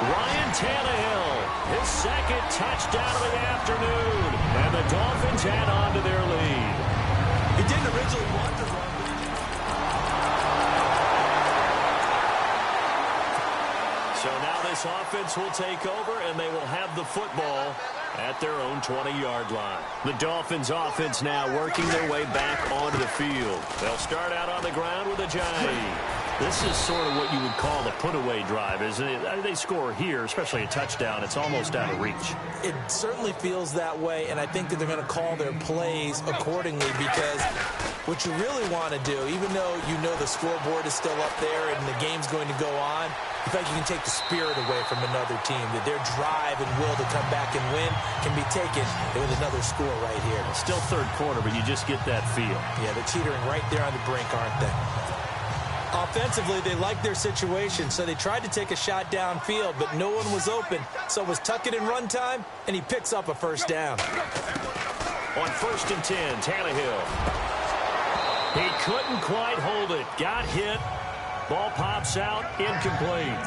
Ryan Tannehill, his second touchdown of the afternoon. And the Dolphins add on to their lead. He didn't originally want to run. So now this offense will take over, and they will have the football at their own 20-yard line. The Dolphins offense now working their way back onto the field. They'll start out on the ground with Ajayi. This is sort of what you would call the put-away drive, isn't it? They score here, especially a touchdown. It's almost out of reach. It certainly feels that way, and I think that they're going to call their plays accordingly because what you really want to do, even though you know the scoreboard is still up there and the game's going to go on, in fact, you can take the spirit away from another team, that their drive and will to come back and win can be taken with another score right here. Still third quarter, but you just get that feel. Yeah, they're teetering right there on the brink, aren't they? Offensively, they like their situation, so they tried to take a shot downfield, but no one was open. So it was tuck it in run time, and he picks up a first down. On 1st and 10, Tannehill. He couldn't quite hold it. Got hit. Ball pops out. Incomplete.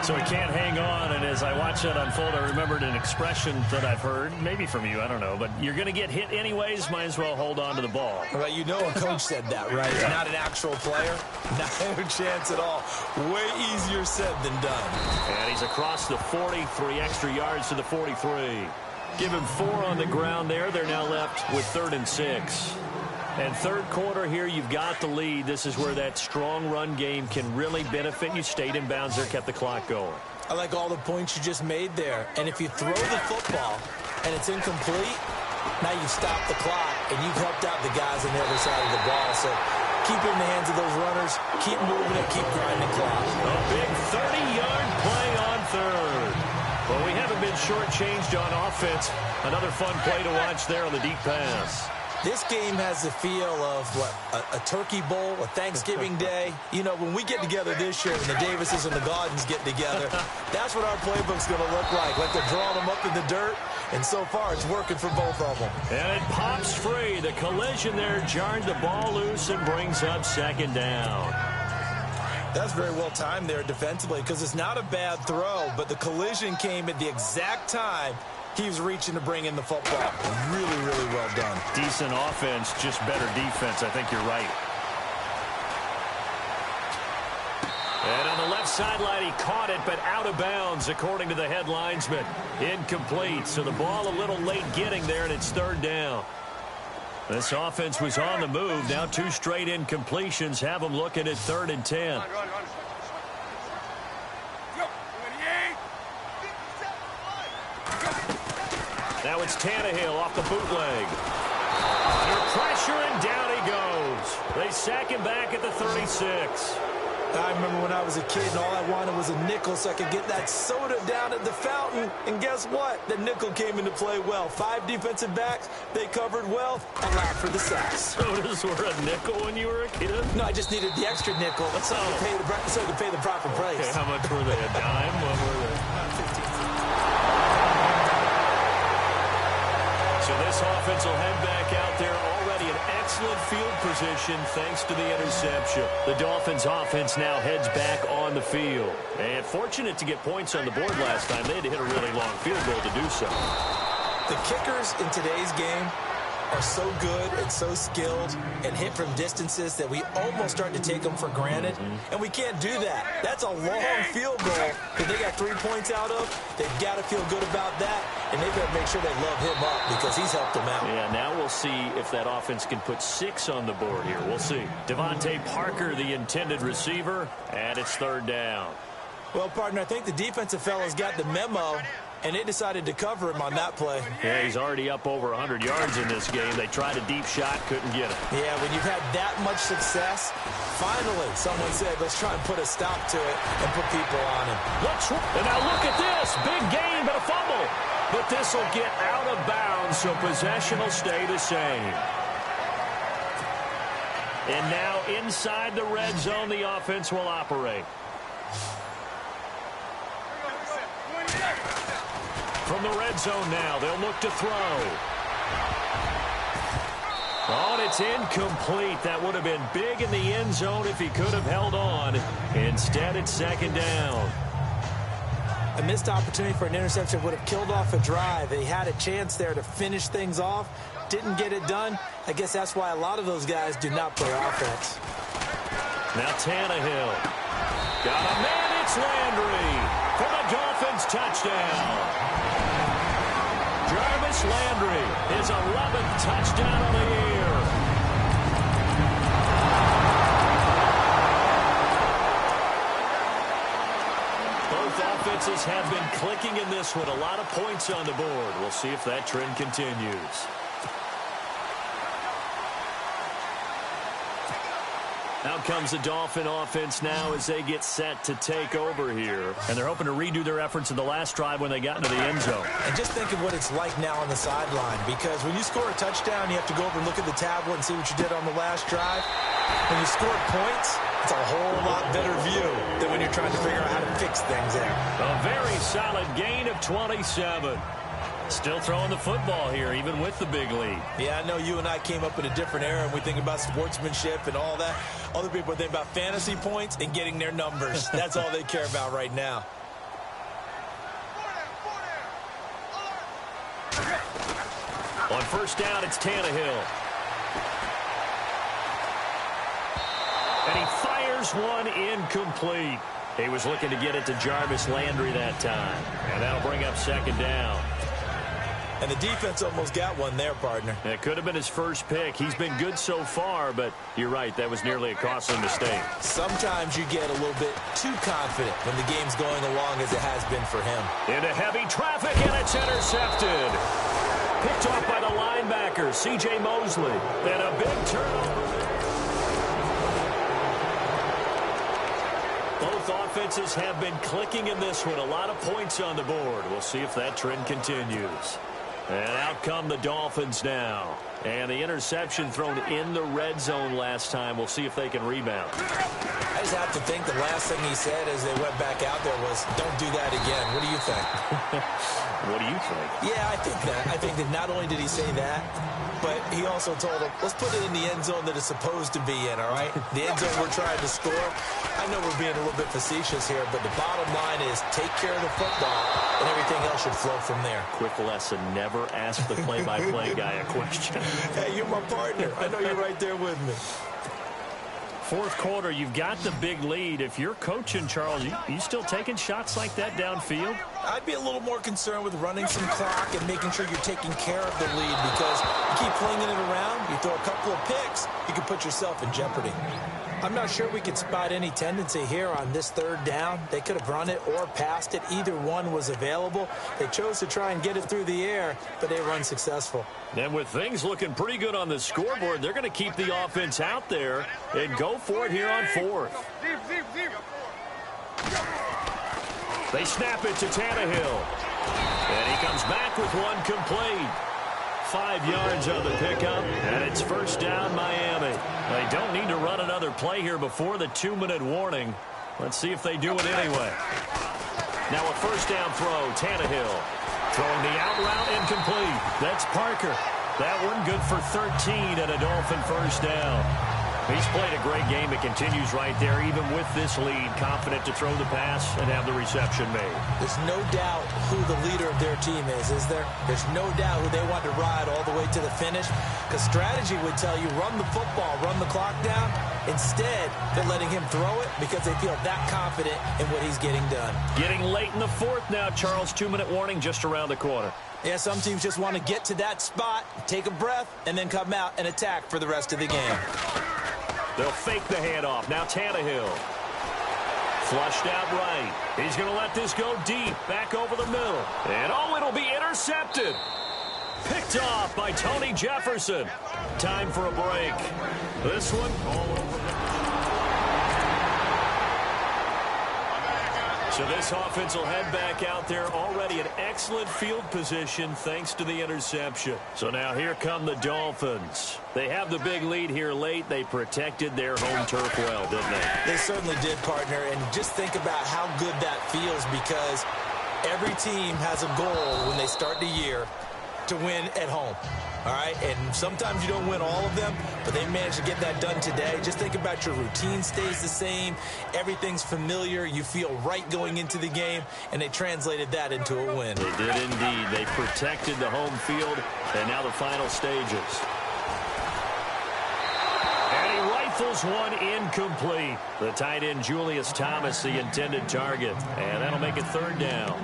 So he can't hang on, and as I watch that unfold, I remembered an expression that I've heard, maybe from you, I don't know, but you're going to get hit anyways, might as well hold on to the ball. Well, you know a coach said that, right? Yeah. Not an actual player. No chance at all. Way easier said than done. And he's across the 40, 3 extra yards to the 43. Give him 4 on the ground there. They're now left with 3rd and 6. And third quarter here, you've got the lead. This is where that strong run game can really benefit you. Stayed in bounds there, kept the clock going. I like all the points you just made there. And if you throw the football and it's incomplete, now you've stopped the clock and you've helped out the guys on the other side of the ball. So keep it in the hands of those runners. Keep moving it. Keep grinding clock. A big 30-yard play on third. Well, we haven't been shortchanged on offense. Another fun play to watch there on the deep pass. This game has the feel of, a turkey bowl, a Thanksgiving day. You know, when we get together this year and the Davises and the Gaudens get together, that's what our playbook's going to look like. Like they're drawing them up in the dirt, and so far it's working for both of them. And it pops free. The collision there jarred the ball loose and brings up 2nd down. That's very well timed there defensively because it's not a bad throw, but the collision came at the exact time he was reaching to bring in the football. Really, really well done. Decent offense, just better defense. I think you're right. And on the left sideline, he caught it, but out of bounds, according to the head linesman. Incomplete, so the ball a little late getting there, and it's 3rd down. This offense was on the move. Now 2 straight incompletions have them looking at 3rd and 10. Now it's Tannehill off the bootleg. Under pressure, and down he goes. They sack him back at the 36. I remember when I was a kid and all I wanted was a nickel so I could get that soda down at the fountain. And guess what? The nickel came into play well. 5 defensive backs, they covered well, allowed for the sacks. Sodas were a nickel when you were a kid? No, I just needed the extra nickel so I could pay the proper price. Okay, how much were they? A dime? What were they? 15 cents. So this offense will head back out there, already in excellent field position thanks to the interception. The Dolphins offense now heads back on the field. And fortunate to get points on the board last time. They had to hit a really long field goal to do so. The kickers in today's game are so good and so skilled and hit from distances that we almost start to take them for granted. And we can't do that. That's a long field goal that they got 3 points out of. They've got to feel good about that, and they better make sure they love him up because he's helped them out. Yeah, now we'll see if that offense can put 6 on the board here. We'll see. Devontae Parker, the intended receiver, and it's 3rd down. Well, partner, I think the defensive fellas got the memo, and they decided to cover him on that play. Yeah, he's already up over 100 yards in this game. They tried a deep shot, couldn't get it. Yeah, when you've had that much success, finally someone said, let's try and put a stop to it and put people on him. And now look at this. Big gain, but a fumble. But this will get out of bounds, so possession will stay the same. And now inside the red zone, the offense will operate. From the red zone now, they'll look to throw. Oh, and it's incomplete. That would have been big in the end zone if he could have held on. Instead, it's 2nd down. A missed opportunity for an interception would have killed off a drive. They had a chance there to finish things off. Didn't get it done. I guess that's why a lot of those guys do not play offense. Now Tannehill. Got a man, it's Landry. For the Dolphins, touchdown. Jarvis Landry, his 11th touchdown of the year. Both offenses have been clicking in this one. A lot of points on the board. We'll see if that trend continues. Out comes the Dolphin offense now as they get set to take over here. And they're hoping to redo their efforts in the last drive when they got into the end zone. And just think of what it's like now on the sideline, because when you score a touchdown, you have to go over and look at the tablet and see what you did on the last drive. When you score points, it's a whole lot better view than when you're trying to figure out how to fix things there. A very solid gain of 27. Still throwing the football here, even with the big lead. Yeah, I know you and I came up in a different era, and we think about sportsmanship and all that. Other people think about fantasy points and getting their numbers. That's all they care about right now. On first down, it's Tannehill. And he fires one incomplete. He was looking to get it to Jarvis Landry that time. And that'll bring up second down. And the defense almost got one there, partner. It could have been his first pick. He's been good so far, but you're right, that was nearly a costly mistake. Sometimes you get a little bit too confident when the game's going along as it has been for him. Into heavy traffic, and it's intercepted. Picked off by the linebacker, C.J. Mosley. And a big turnover. Both offenses have been clicking in this one. A lot of points on the board. We'll see if that trend continues. And out come the Dolphins now. And the interception thrown in the red zone last time. We'll see if they can rebound. I just have to think the last thing he said as they went back out there was, don't do that again. What do you think? What do you think? Yeah, I think that. I think that not only did he say that, but he also told them, let's put it in the end zone that it's supposed to be in, all right? The end zone we're trying to score. I know we're being a little bit facetious here, but the bottom line is take care of the football, and everything else should flow from there. Quick lesson, never ask the play-by-play guy a question. Hey, you're my partner. I know you're right there with me. Fourth quarter, you've got the big lead. If you're coaching, Charles, you still taking shots like that downfield? I'd be a little more concerned with running some clock and making sure you're taking care of the lead, because you keep flinging it around, you throw a couple of picks, you can put yourself in jeopardy. I'm not sure we could spot any tendency here on this third down. They could have run it or passed it. Either one was available. They chose to try and get it through the air, but they were unsuccessful. And with things looking pretty good on the scoreboard, they're going to keep the offense out there and go for it here on fourth. They snap it to Tannehill. And he comes back with one complete. 5 yards on the pickup, and it's first down Miami. They don't need to run another play here before the 2-minute warning. Let's see if they do it anyway. Now a first down throw, Tannehill. Throwing the out route incomplete. That's Parker. That one good for 13 and a Dolphin first down. He's played a great game. It continues right there, even with this lead, confident to throw the pass and have the reception made. There's no doubt who the leader of their team is there? There's no doubt who they want to ride all the way to the finish, because strategy would tell you run the football, run the clock down. Instead, they're letting him throw it because they feel that confident in what he's getting done. Getting late in the fourth now, Charles. 2-minute warning just around the corner. Yeah, some teams just want to get to that spot, take a breath, and then come out and attack for the rest of the game. They'll fake the handoff. Now Tannehill. Flushed out right. He's going to let this go deep. Back over the middle. And it'll be intercepted. Picked off by Tony Jefferson. Time for a break. This one all over. So this offense will head back out there, already in excellent field position thanks to the interception. So now here come the Dolphins. They have the big lead here late. They protected their home turf well, didn't they? They certainly did, partner. And just think about how good that feels, because every team has a goal when they start the year to win at home. All right, and sometimes you don't win all of them, but they managed to get that done today. Just think about your routine stays the same. Everything's familiar. You feel right going into the game, and they translated that into a win. They did indeed. They protected the home field, and now the final stages. And he rifles one incomplete. The tight end, Julius Thomas, the intended target, and that'll make it third down.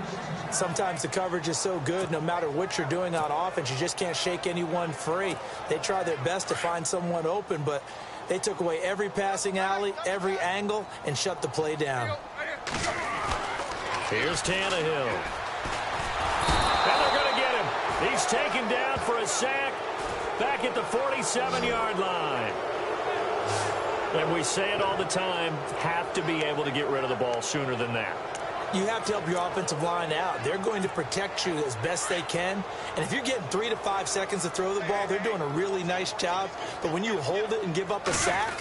Sometimes the coverage is so good, no matter what you're doing on offense, you just can't shake anyone free. They try their best to find someone open, but they took away every passing alley, every angle, and shut the play down. Here's Tannehill. And they're going to get him. He's taken down for a sack back at the 47-yard line. And we say it all the time, have to be able to get rid of the ball sooner than that. You have to help your offensive line out. They're going to protect you as best they can. And if you're getting 3 to 5 seconds to throw the ball, they're doing a really nice job. But when you hold it and give up a sack,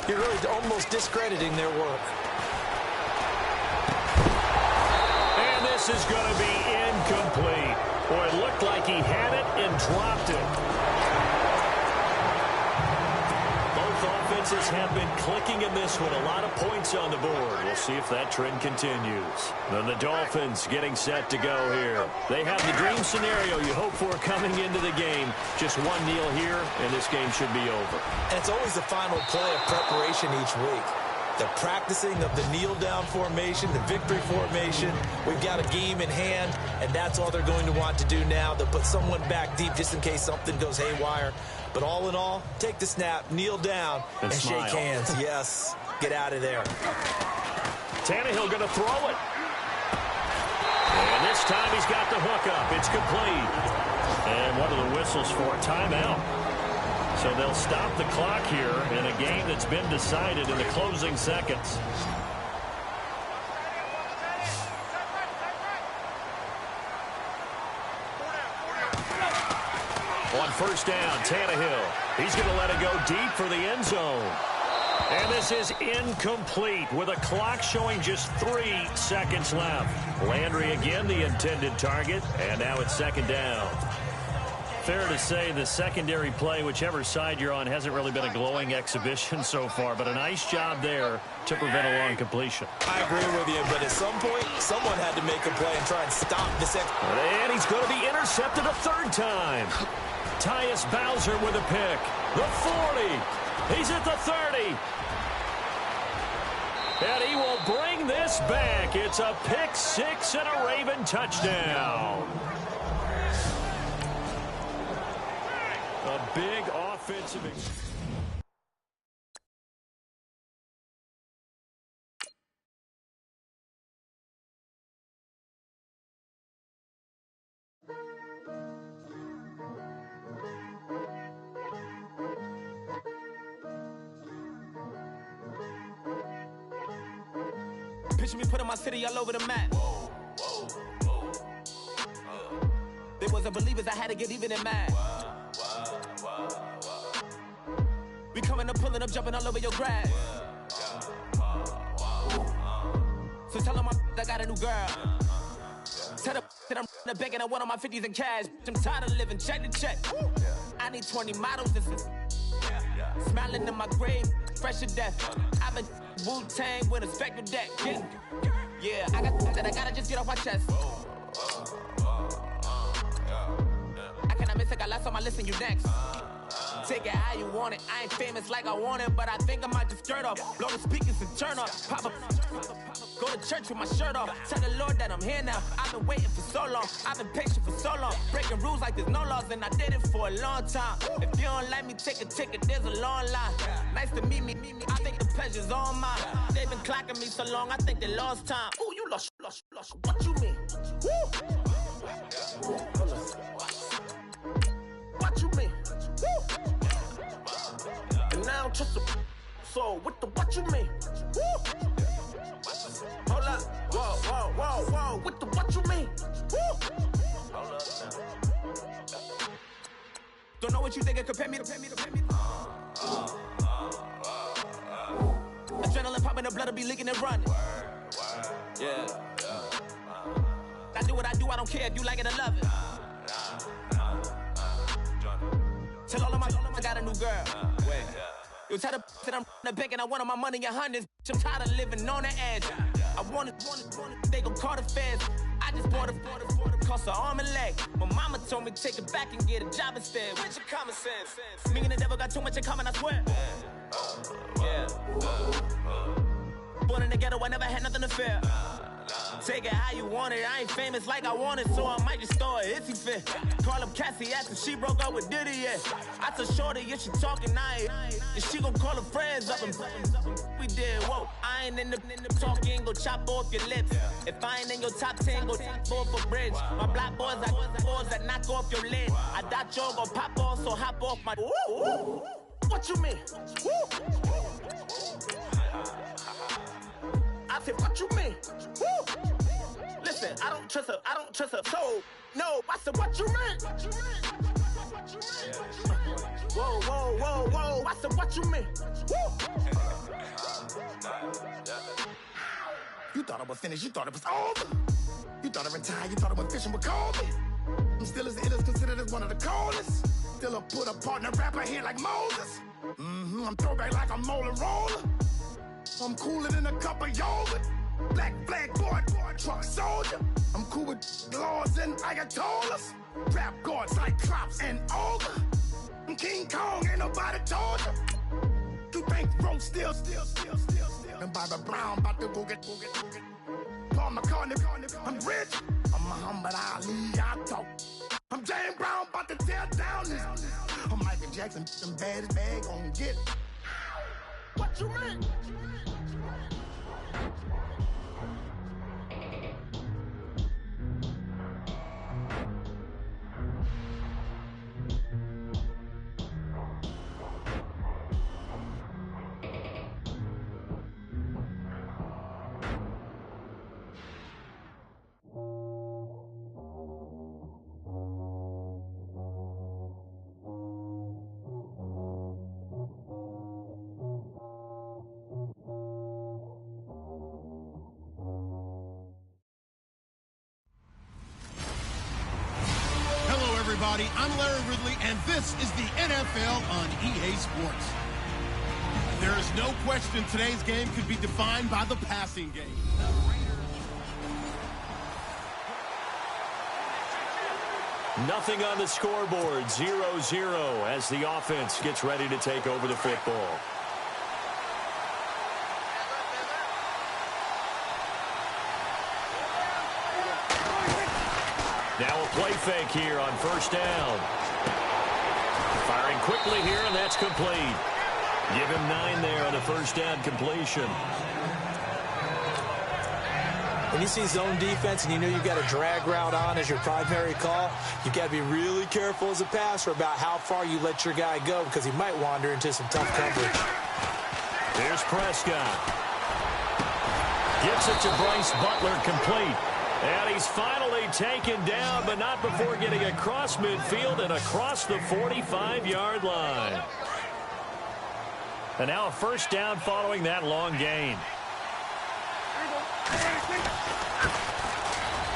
you're really almost discrediting their work. And this is going to be incomplete. Boy, it looked like he had it and dropped it. Both offenses have been clicking in this one. A lot of points on the board. We'll see if that trend continues. Then the Dolphins getting set to go here. They have the dream scenario you hope for coming into the game. Just one kneel here, and this game should be over. And it's always the final play of preparation each week. The practicing of the kneel-down formation, the victory formation. We've got a game in hand, and that's all they're going to want to do now. They'll put someone back deep just in case something goes haywire. But all in all, take the snap, kneel down, and shake hands. Yes, get out of there. Tannehill going to throw it. And this time he's got the hook up. It's complete. And what are the whistles for? Timeout. So they'll stop the clock here in a game that's been decided in the closing seconds. On first down, Tannehill. He's going to let it go deep for the end zone. And this is incomplete with a clock showing just 3 seconds left. Landry again the intended target, and now it's second down. Fair to say the secondary play, whichever side you're on, hasn't really been a glowing exhibition so far, but a nice job there to prevent a long completion. I agree with you, but at some point, someone had to make a play and try and stop this. And he's going to be intercepted a third time. Tyus Bowser with a pick. The 40. He's at the 30. And he will bring this back. It's a pick six and a Raven touchdown. A big offensive. Picture me putting my city all over the map. They wasn't believers, I had to get even in mad. We coming up, pulling up, jumping all over your grass. So tell them I got a new girl. Tell them that I'm in the bank and I want all my 50s in cash. I'm tired of living check to check. I need 20 models. This is smiling in my grave, fresh to death. I've been Wu-Tang with a spectral deck. Yeah, I gotta just get off my chest. I cannot miss it, got last on my list and you next. Take it how you want it. I ain't famous like I want it, but I think I might just skirt off. Blow the speakers and turn off. Pop up. Go to church with my shirt off. Tell the Lord that I'm here now. I've been waiting for so long. I've been patient for so long. Breaking rules like there's no laws, and I did it for a long time. If you don't like me, take a ticket. There's a long line. Nice to meet me. I think the pleasure's all mine. They've been clocking me so long, I think they lost time. Ooh, you lost. What you mean? Woo! What you mean? Woo! And now I'm just a so what you mean? Woo! Hold up, whoa, what you mean? Woo! Hold up now. Don't know what you think, compare me. Adrenaline popping, the blood will be leaking and running. Yeah. I do what I do, I don't care if you like it or love it. Tell all of my I got a new girl. Wait. You tell the that I'm in the bank and I want all my money in hundreds. I'm tired of living on the edge. I want it, they gon' call the feds. I just bought a cost an arm and leg. My mama told me take it back and get a job instead. Where's your common sense? Me and the devil got too much in common, I swear. Yeah. Born in the ghetto, I never had nothing to fear. Take it how you want it. I ain't famous like I want it, so I might just throw a hissy fit. Call up Cassie after she broke up with Diddy, yeah. I told Shorty if she talking, and she gon' call her friends up and we did, whoa. I ain't in the talking, go chop off your lips. If I ain't in your top 10, go top 4 for bridge. My black boys, I got boys that knock off your lid. I doubt y'all gon' pop off, so hop off my. Woo! What you mean? Woo! I said, what you mean? Woo! Listen, I don't trust her. So, no, I said, what you mean? Whoa. I said, what you mean? Woo! You thought I was finished. You thought it was over. You thought I retired. You thought I went fishing with Kobe. I'm still as ill as considered as one of the coldest. Still a put a partner rapper here like Moses. I'm throwback like a molar roller. I'm cooler than a cup of yogurt. Black flag boy, truck soldier. I'm cool with laws and ayatollahs. Rap gods like Klops and Olga. I'm King Kong, ain't nobody told you. You think road still. And Bobby Brown about to go get. Paul McCartney, I'm rich. I'm Muhammad Ali, I talk. I'm James Brown, about to tear down this. I'm Michael Jackson, some baddest bag gon' get. What you mean? Everybody, I'm Larry Ridley, and this is the NFL on EA Sports. There is no question today's game could be defined by the passing game. Nothing on the scoreboard, 0-0 as the offense gets ready to take over the football. Now a play fake here on first down. Firing quickly here, and that's complete. Give him 9 there on the first down completion. When you see zone defense and you know you've got a drag route on as your primary call, you've got to be really careful as a passer about how far you let your guy go because he might wander into some tough coverage. Here's Prescott. Gets it to Bryce Butler, complete. And he's finally taken down, but not before getting across midfield and across the 45-yard line. And now a first down following that long gain.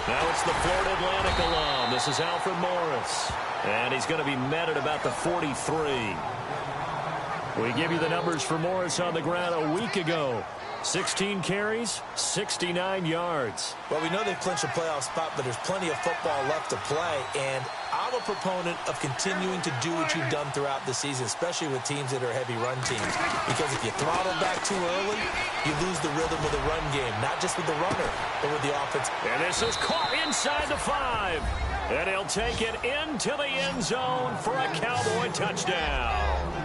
Now it's the Florida Atlantic alum. This is Alfred Morris. And he's going to be met at about the 43. We give you the numbers for Morris on the ground a week ago. 16 carries, 69 yards. Well, we know they've clinched a playoff spot, but there's plenty of football left to play. And I'm a proponent of continuing to do what you've done throughout the season, especially with teams that are heavy run teams. Because if you throttle back too early, you lose the rhythm of the run game, not just with the runner, but with the offense. And this is caught inside the 5. And he'll take it into the end zone for a Cowboy touchdown.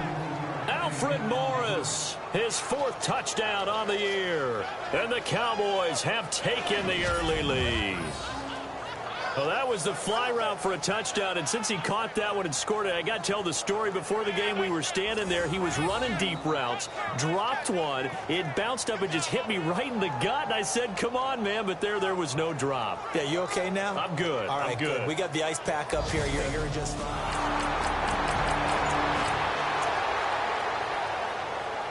Alfred Morris, his 4th touchdown on the year. And the Cowboys have taken the early lead. Well, that was the fly route for a touchdown, and since he caught that one and scored it, I got to tell the story. Before the game, we were standing there. He was running deep routes, dropped one. It bounced up and just hit me right in the gut, and I said, come on, man, but there was no drop. Yeah, you okay now? I'm good. All right, I'm good. We got the ice pack up here. You're just...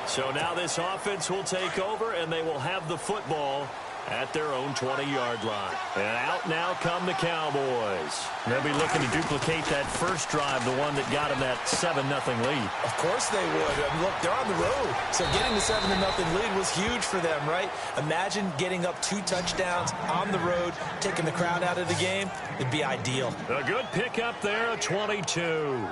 So now this offense will take over, and they will have the football at their own 20-yard line. And out now come the Cowboys. They'll be looking to duplicate that first drive, the one that got them that 7-0 lead. Of course they would. I mean, look, they're on the road. So getting the 7-0 lead was huge for them, right? Imagine getting up 2 touchdowns on the road, taking the crowd out of the game. It'd be ideal. A good pickup there, a 22.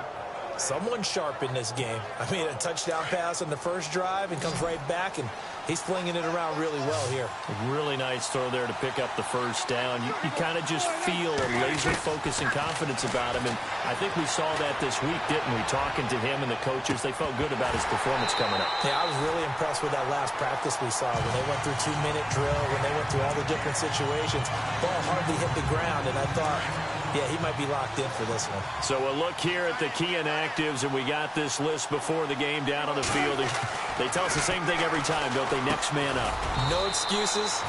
Someone sharp in this game. I mean, a touchdown pass on the first drive and comes right back, and he's flinging it around really well here. A really nice throw there to pick up the first down. You kind of just feel a laser focus and confidence about him, and I think we saw that this week, didn't we? Talking to him and the coaches, they felt good about his performance coming up. Yeah, I was really impressed with that last practice we saw when they went through 2-minute drill, when they went through all the different situations. Ball hardly hit the ground, and I thought, yeah, he might be locked in for this one. So a look here at the key inactives, and we got this list before the game down on the field. They tell us the same thing every time, don't they? Next man up. No excuses.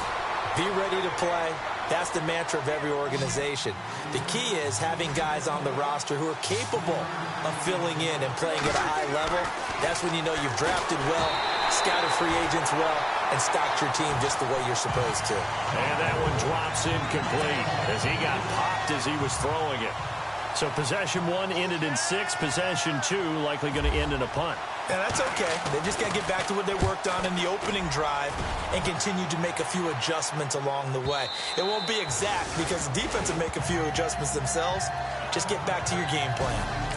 Be ready to play. That's the mantra of every organization. The key is having guys on the roster who are capable of filling in and playing at a high level. That's when you know you've drafted well, scouted free agents well, and stocked your team just the way you're supposed to. And that one drops incomplete as he got popped as he was throwing it. So possession 1 ended in 6. Possession 2 likely going to end in a punt. Yeah, that's okay. They just got to get back to what they worked on in the opening drive and continue to make a few adjustments along the way. It won't be exact because the defense will make a few adjustments themselves. Just get back to your game plan.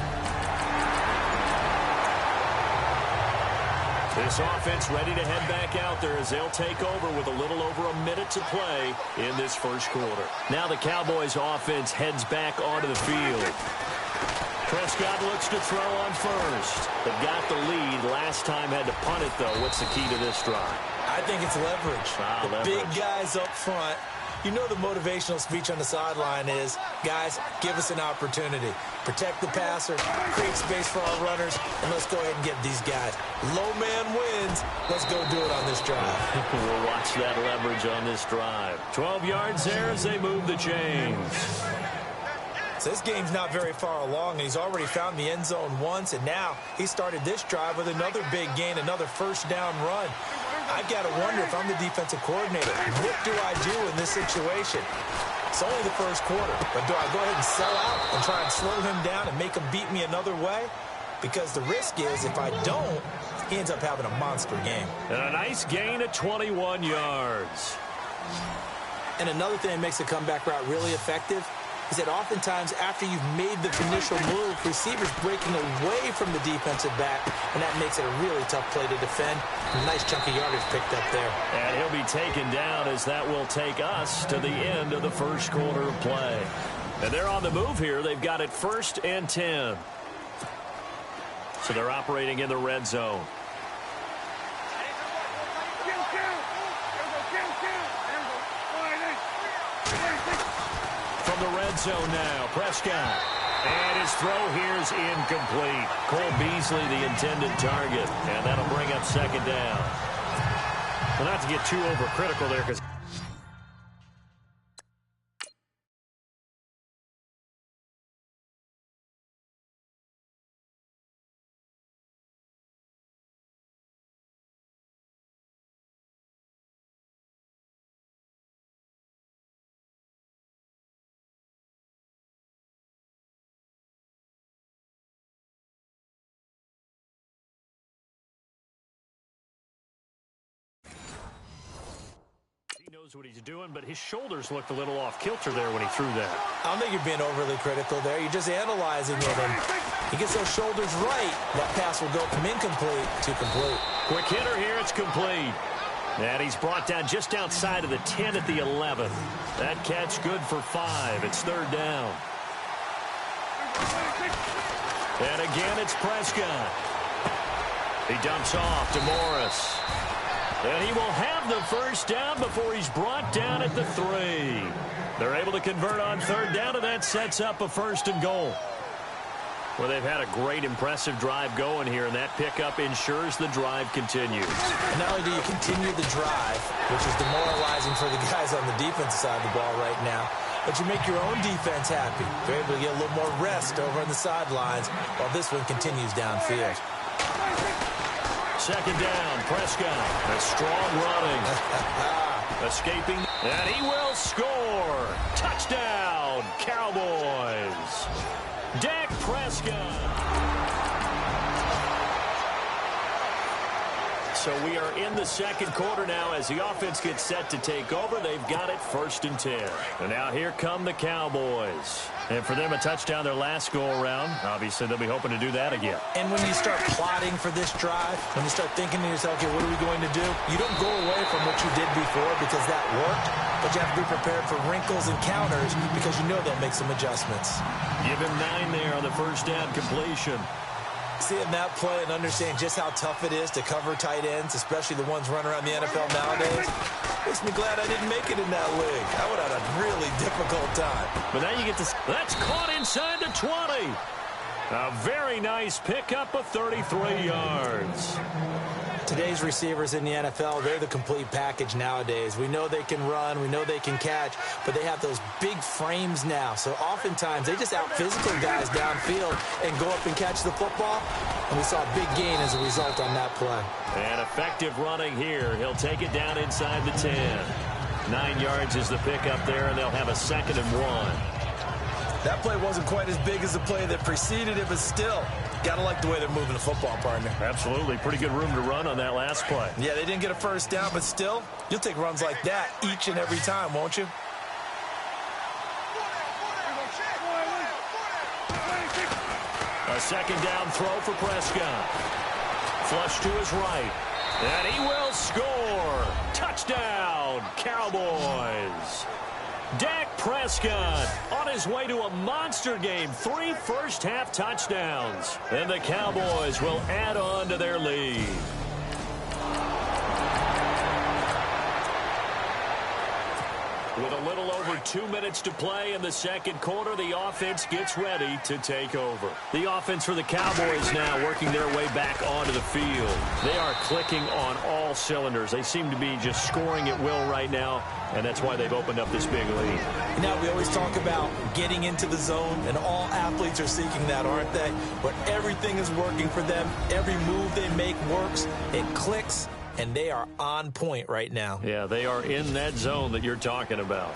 This offense ready to head back out there as they'll take over with a little over a minute to play in this first quarter. Now the Cowboys offense heads back onto the field. Prescott looks to throw on first. They've got the lead. Last time had to punt it, though. What's the key to this drive? I think it's leverage. The big guys up front. You know the motivational speech on the sideline is, guys, give us an opportunity. Protect the passer, create space for our runners, and let's go ahead and get these guys. Low man wins. Let's go do it on this drive. We'll watch that leverage on this drive. 12 yards there as they move the chains. So this game's not very far along, and he's already found the end zone once, and now he started this drive with another big gain, another first down run. I've got to wonder if I'm the defensive coordinator, what do I do in this situation? It's only the first quarter, but do I go ahead and sell out and try and slow him down and make him beat me another way? Because the risk is if I don't, he ends up having a monster game. And a nice gain of 21 yards. And another thing that makes the comeback route really effective is that oftentimes after you've made the initial move, receivers breaking away from the defensive back, and that makes it a really tough play to defend. A nice chunk of yardage picked up there. And he'll be taken down as that will take us to the end of the first quarter of play. And they're on the move here. They've got it 1st and 10. So they're operating in the red zone. From the red zone now, Prescott. And his throw here is incomplete. Cole Beasley, the intended target. And that'll bring up 2nd down. Well, not to get too overcritical there because what he's doing, but his shoulders looked a little off kilter there when he threw that. I don't think you're being overly critical there. You're just analyzing it, and he gets those shoulders right. That pass will go from incomplete to complete. Quick hitter here, it's complete. And he's brought down just outside of the 10 at the 11. That catch good for 5. It's 3rd down. And again, it's Prescott. He dumps off to Morris. And he will have the first down before he's brought down at the 3. They're able to convert on 3rd down, and that sets up a 1st and goal. Well, they've had a great, impressive drive going here, and that pickup ensures the drive continues. And not only do you continue the drive, which is demoralizing for the guys on the defensive side of the ball right now, but you make your own defense happy. They're able to get a little more rest over on the sidelines while this one continues downfield. 2nd down, Prescott. That's strong running. Escaping, and he will score. Touchdown, Cowboys. Dak Prescott. So we are in the 2nd quarter now as the offense gets set to take over. They've got it 1st and 10. And now here come the Cowboys. And for them, a touchdown their last go-around. Obviously, they'll be hoping to do that again. And when you start plotting for this drive, when you start thinking to yourself, okay, what are we going to do? You don't go away from what you did before because that worked, but you have to be prepared for wrinkles and counters because you know they'll make some adjustments. Give him 9 there on the first down completion. Seeing that play and understand just how tough it is to cover tight ends, especially the ones running around the NFL nowadays, makes me glad I didn't make it in that league. I would have had a really difficult time. But now you get to... That's caught inside the 20. A very nice pickup of 33 yards. Today's receivers in the NFL, they're the complete package nowadays. We know they can run, we know they can catch, but they have those big frames now. So oftentimes they just out-physical guys downfield and go up and catch the football. And we saw a big gain as a result on that play. And effective running here. He'll take it down inside the 10. 9 yards is the pickup there, and they'll have a 2nd and 1. That play wasn't quite as big as the play that preceded it, but still, got to like the way they're moving the football, partner. Absolutely. Pretty good room to run on that last play. Yeah, they didn't get a first down, but still, you'll take runs like that each and every time, won't you? A second down throw for Prescott. Flush to his right. And he will score. Touchdown, Cowboys. Dak Prescott on his way to a monster game. 3 first-half touchdowns. And the Cowboys will add on to their lead. With a little over 2 minutes to play in the second quarter, the offense gets ready to take over. The offense for the Cowboys now working their way back onto the field. They are clicking on all cylinders. They seem to be just scoring at will right now, and that's why they've opened up this big lead. Now, we always talk about getting into the zone, and all athletes are seeking that, aren't they? But everything is working for them. Every move they make works. It clicks. And they are on point right now. Yeah, they are in that zone that you're talking about.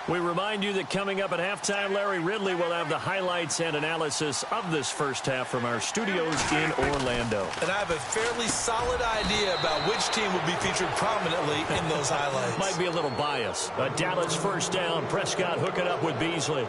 We remind you that coming up at halftime, Larry Ridley will have the highlights and analysis of this first half from our studios in Orlando. And I have a fairly solid idea about which team will be featured prominently in those highlights. Might be a little bias. A Dallas first down. Prescott hooking up with Beasley.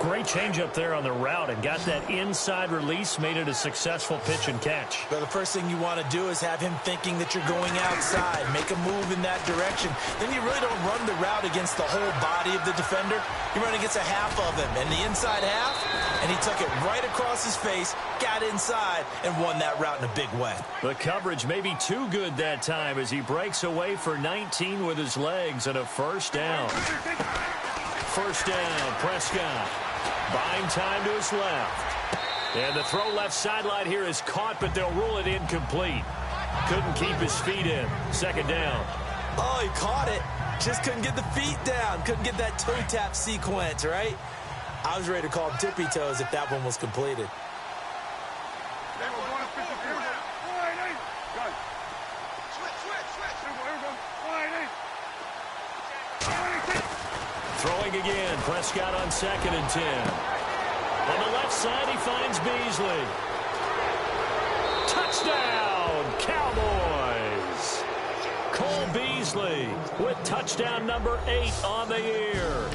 Great change up there on the route and got that inside release, made it a successful pitch and catch. But the first thing you want to do is have him thinking that you're going outside, make a move in that direction. Then you really don't run the route against the whole body of the defender. You run against a half of him, and the inside half, and he took it right across his face, got inside, and won that route in a big way. The coverage may be too good that time as he breaks away for 19 with his legs and a first down. First down, Prescott. Buying time to his left. And the throw left sideline here is caught, but they'll rule it incomplete. Couldn't keep his feet in. Second down. Oh, he caught it. Just couldn't get the feet down. Couldn't get that toe tap sequence, right? I was ready to call tippy toes if that one was completed. Throwing again. Prescott on 2nd and 10. On the left side, he finds Beasley. Touchdown, Cowboys. Cole Beasley with touchdown number 8 on the year.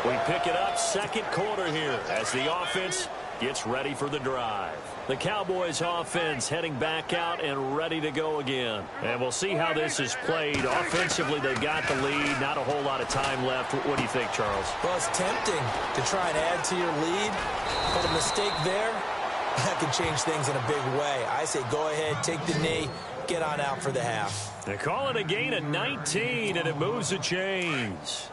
We pick it up second quarter here as the offense gets ready for the drive. The Cowboys offense heading back out and ready to go again. And we'll see how this is played. Offensively, they've got the lead. Not a whole lot of time left. What do you think, Charles? Well, it's tempting to try and add to your lead. But a mistake there, that could change things in a big way. I say go ahead, take the knee, get on out for the half. They call it a gain of 19, and it moves the chains.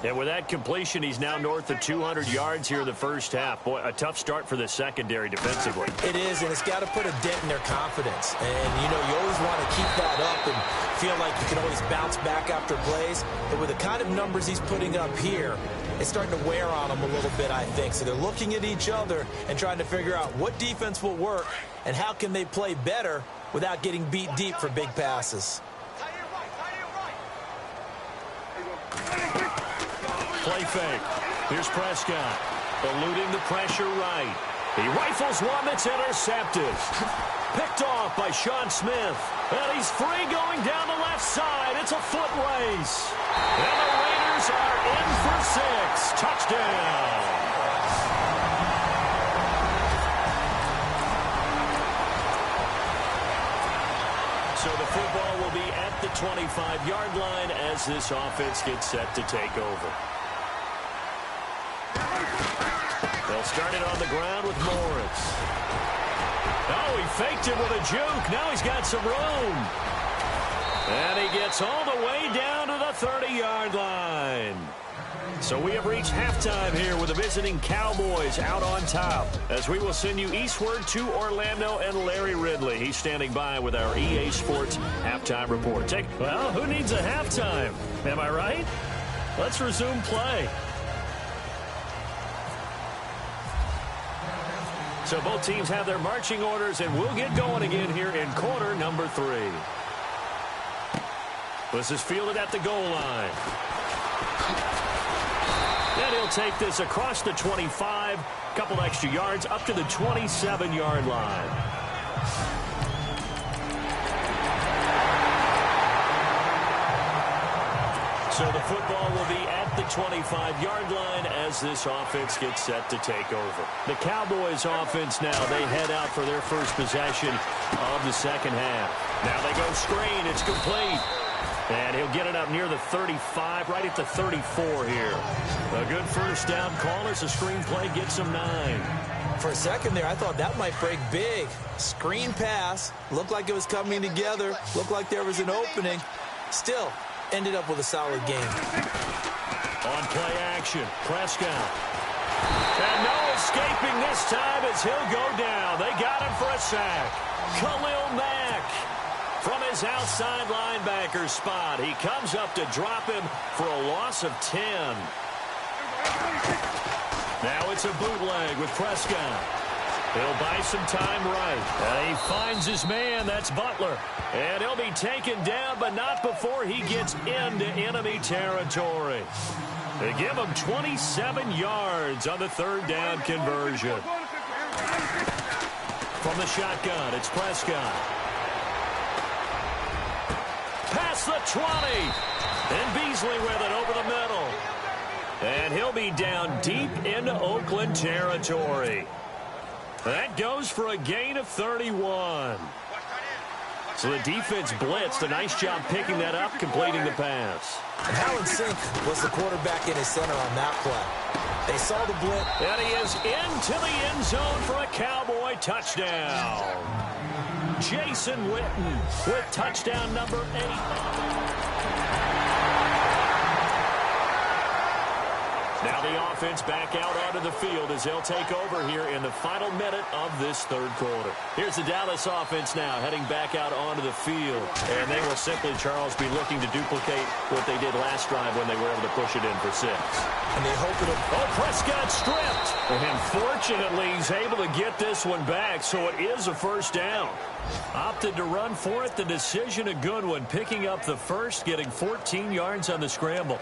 And with that completion, he's now north of 200 yards here in the first half. Boy, a tough start for the secondary defensively. It is, and it's got to put a dent in their confidence. And, you know, you always want to keep that up and feel like you can always bounce back after plays. But with the kind of numbers he's putting up here, it's starting to wear on them a little bit, I think. So they're looking at each other and trying to figure out what defense will work and how can they play better without getting beat deep for big passes. Play fake. Here's Prescott. Eluding the pressure right. He rifles one that's intercepted. Picked off by Sean Smith. And he's free going down the left side. It's a foot race. And the Raiders are in for 6. Touchdown. So the football will be at the 25-yard line as this offense gets set to take over. They'll start it on the ground with Morris. Oh, he faked it with a juke. Now he's got some room. And he gets all the way down to the 30-yard line. So we have reached halftime here with the visiting Cowboys out on top, as we will send you eastward to Orlando and Larry Ridley. He's standing by with our EA Sports halftime report. Well, who needs a halftime? Am I right? Let's resume play. So both teams have their marching orders, and we'll get going again here in quarter number 3. This is fielded at the goal line. And he'll take this across the 25, couple extra yards, up to the 27-yard line. So the football will be at the 25-yard line as this offense gets set to take over. The Cowboys offense now, they head out for their first possession of the second half. Now they go screen. It's complete. And he'll get it up near the 35, right at the 34 here. A good first down call as the screen play gets him 9. For a second there, I thought that might break big. Screen pass. Looked like it was coming together. Looked like there was an opening. Still, ended up with a solid game. On play action, Prescott. And no escaping this time as he'll go down. They got him for a sack. Khalil Mack from his outside linebacker spot. He comes up to drop him for a loss of 10. Now it's a bootleg with Prescott. He'll buy some time right. And he finds his man. That's Butler. And he'll be taken down, but not before he gets into enemy territory. They give him 27 yards on the third down conversion. From the shotgun, it's Prescott. Past the 20. And Beasley with it over the middle. And he'll be down deep into Oakland territory. That goes for a gain of 31. So the defense blitzed. A nice job picking that up, completing the pass. And Howland Sink was the quarterback in his center on that play. They saw the blitz. And he is into the end zone for a Cowboy touchdown. Jason Witten with touchdown number 8. Now the offense back out onto the field as they'll take over here in the final minute of this third quarter. Here's the Dallas offense now heading back out onto the field. And they will simply, Charles, be looking to duplicate what they did last drive when they were able to push it in for 6. And they hope it'll... Oh, Prescott stripped. And fortunately, he's able to get this one back, so it is a first down. Opted to run for it. The decision a good one. Picking up the first, getting 14 yards on the scramble.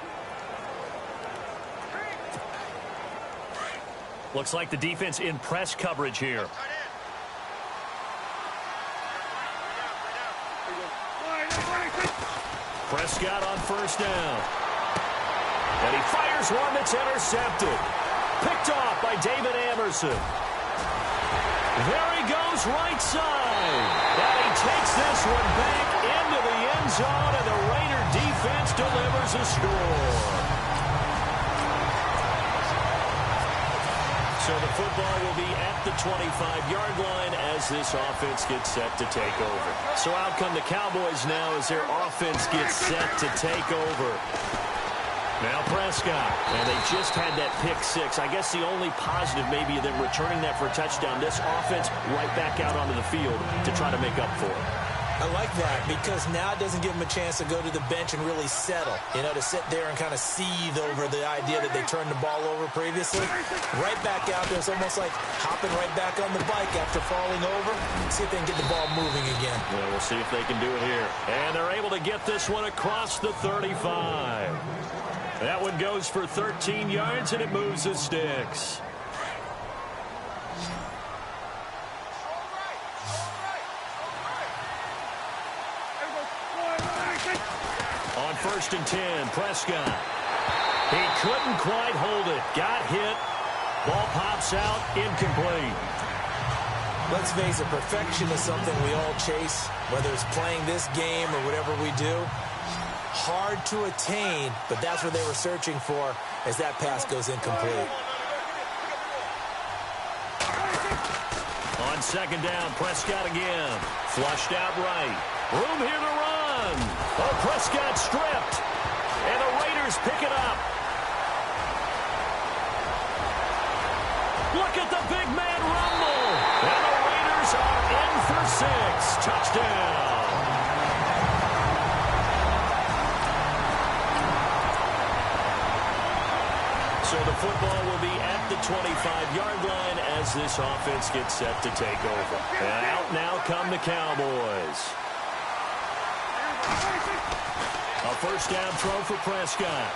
Looks like the defense in press coverage here. Prescott on first down. And he fires one that's intercepted. Picked off by David Amerson. There he goes right side. And he takes this one back into the end zone, and the Raider defense delivers a score. So the football will be at the 25-yard line as this offense gets set to take over. So out come the Cowboys now as their offense gets set to take over. Now Prescott, and they just had that pick 6. I guess the only positive maybe them returning that for a touchdown. This offense right back out onto the field to try to make up for it. I like that because now it doesn't give them a chance to go to the bench and really settle. You know, to sit there and kind of seethe over the idea that they turned the ball over previously. Right back out there. It's almost like hopping right back on the bike after falling over. See if they can get the ball moving again. Well, we'll see if they can do it here. And they're able to get this one across the 35. That one goes for 13 yards, and it moves the sticks. On 1st and 10, Prescott. He couldn't quite hold it. Got hit. Ball pops out, incomplete. Let's face it, perfection is something we all chase, whether it's playing this game or whatever we do. Hard to attain, but that's what they were searching for as that pass goes incomplete. On 2nd down, Prescott again. Flushed out right. Room here to run. Oh, Prescott stripped. And the Raiders pick it up. Look at the big man rumble. And the Raiders are in for 6. Touchdown. So So the football will be at the 25-yard line as this offense gets set to take over. And out now come the Cowboys. A first down throw for Prescott.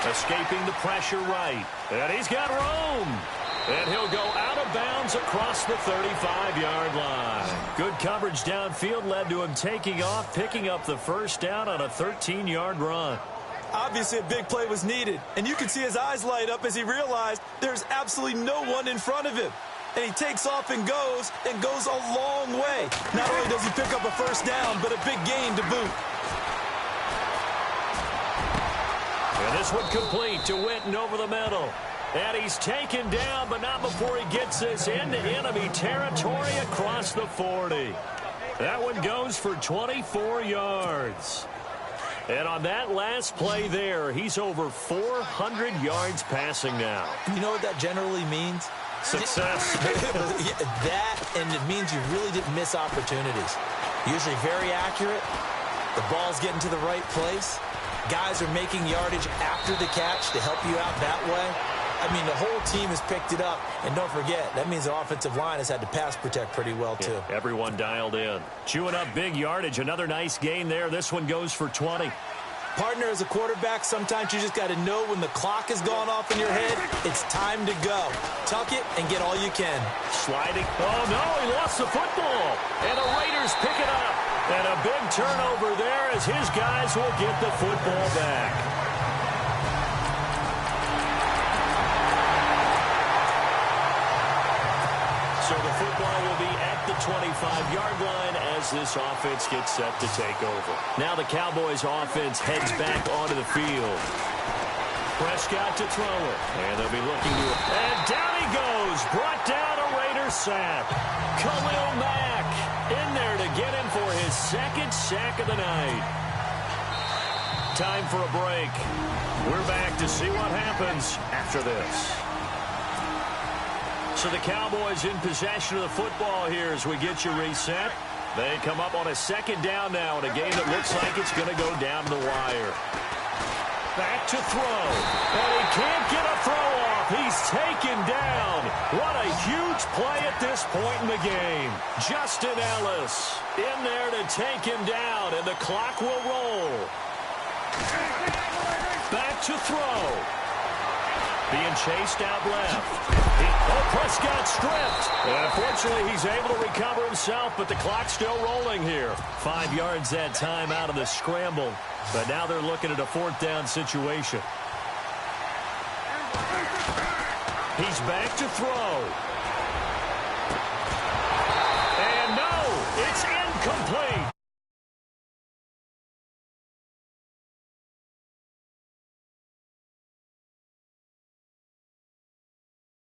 Escaping the pressure right. And he's got room. And he'll go out of bounds across the 35-yard line. Good coverage downfield led to him taking off, picking up the first down on a 13-yard run. Obviously, a big play was needed, and you can see his eyes light up as he realized there's absolutely no one in front of him. And he takes off and goes a long way. Not only does he pick up a first down, but a big gain to boot. And this one complete to Witten over the middle. And he's taken down, but not before he gets this into enemy territory across the 40. That one goes for 24 yards. And on that last play there, he's over 400 yards passing now. You know what that generally means? Success. That, and it means you really didn't miss opportunities. Usually very accurate. The ball's getting to the right place. Guys are making yardage after the catch to help you out that way. I mean, the whole team has picked it up. And don't forget, that means the offensive line has had to pass protect pretty well, too. Yeah, everyone dialed in. Chewing up big yardage. Another nice gain there. This one goes for 20. Partner, as a quarterback, sometimes you just got to know when the clock has gone off in your head, it's time to go. Tuck it and get all you can. Sliding. Oh, no, he lost the football. And the Raiders pick it up. And a big turnover there as his guys will get the football back. So the football will be at the 25-yard line as this offense gets set to take over. Now the Cowboys offense heads back onto the field. Prescott to throw it. And they'll be looking to... And down he goes. Brought down a Raider sack. Khalil Mack in there to get him for his second sack of the night. Time for a break. We're back to see what happens after this. So the Cowboys in possession of the football here as we get you reset. They come up on a second down now in a game that looks like it's going to go down the wire. Back to throw. And he can't get a throw off. He's taken down. What a huge play at this point in the game. Justin Ellis in there to take him down, and the clock will roll. Back to throw. Being chased out left. Prescott stripped. And unfortunately, he's able to recover himself, but the clock's still rolling here. 5 yards that time out of the scramble. But now they're looking at a fourth down situation. He's back to throw.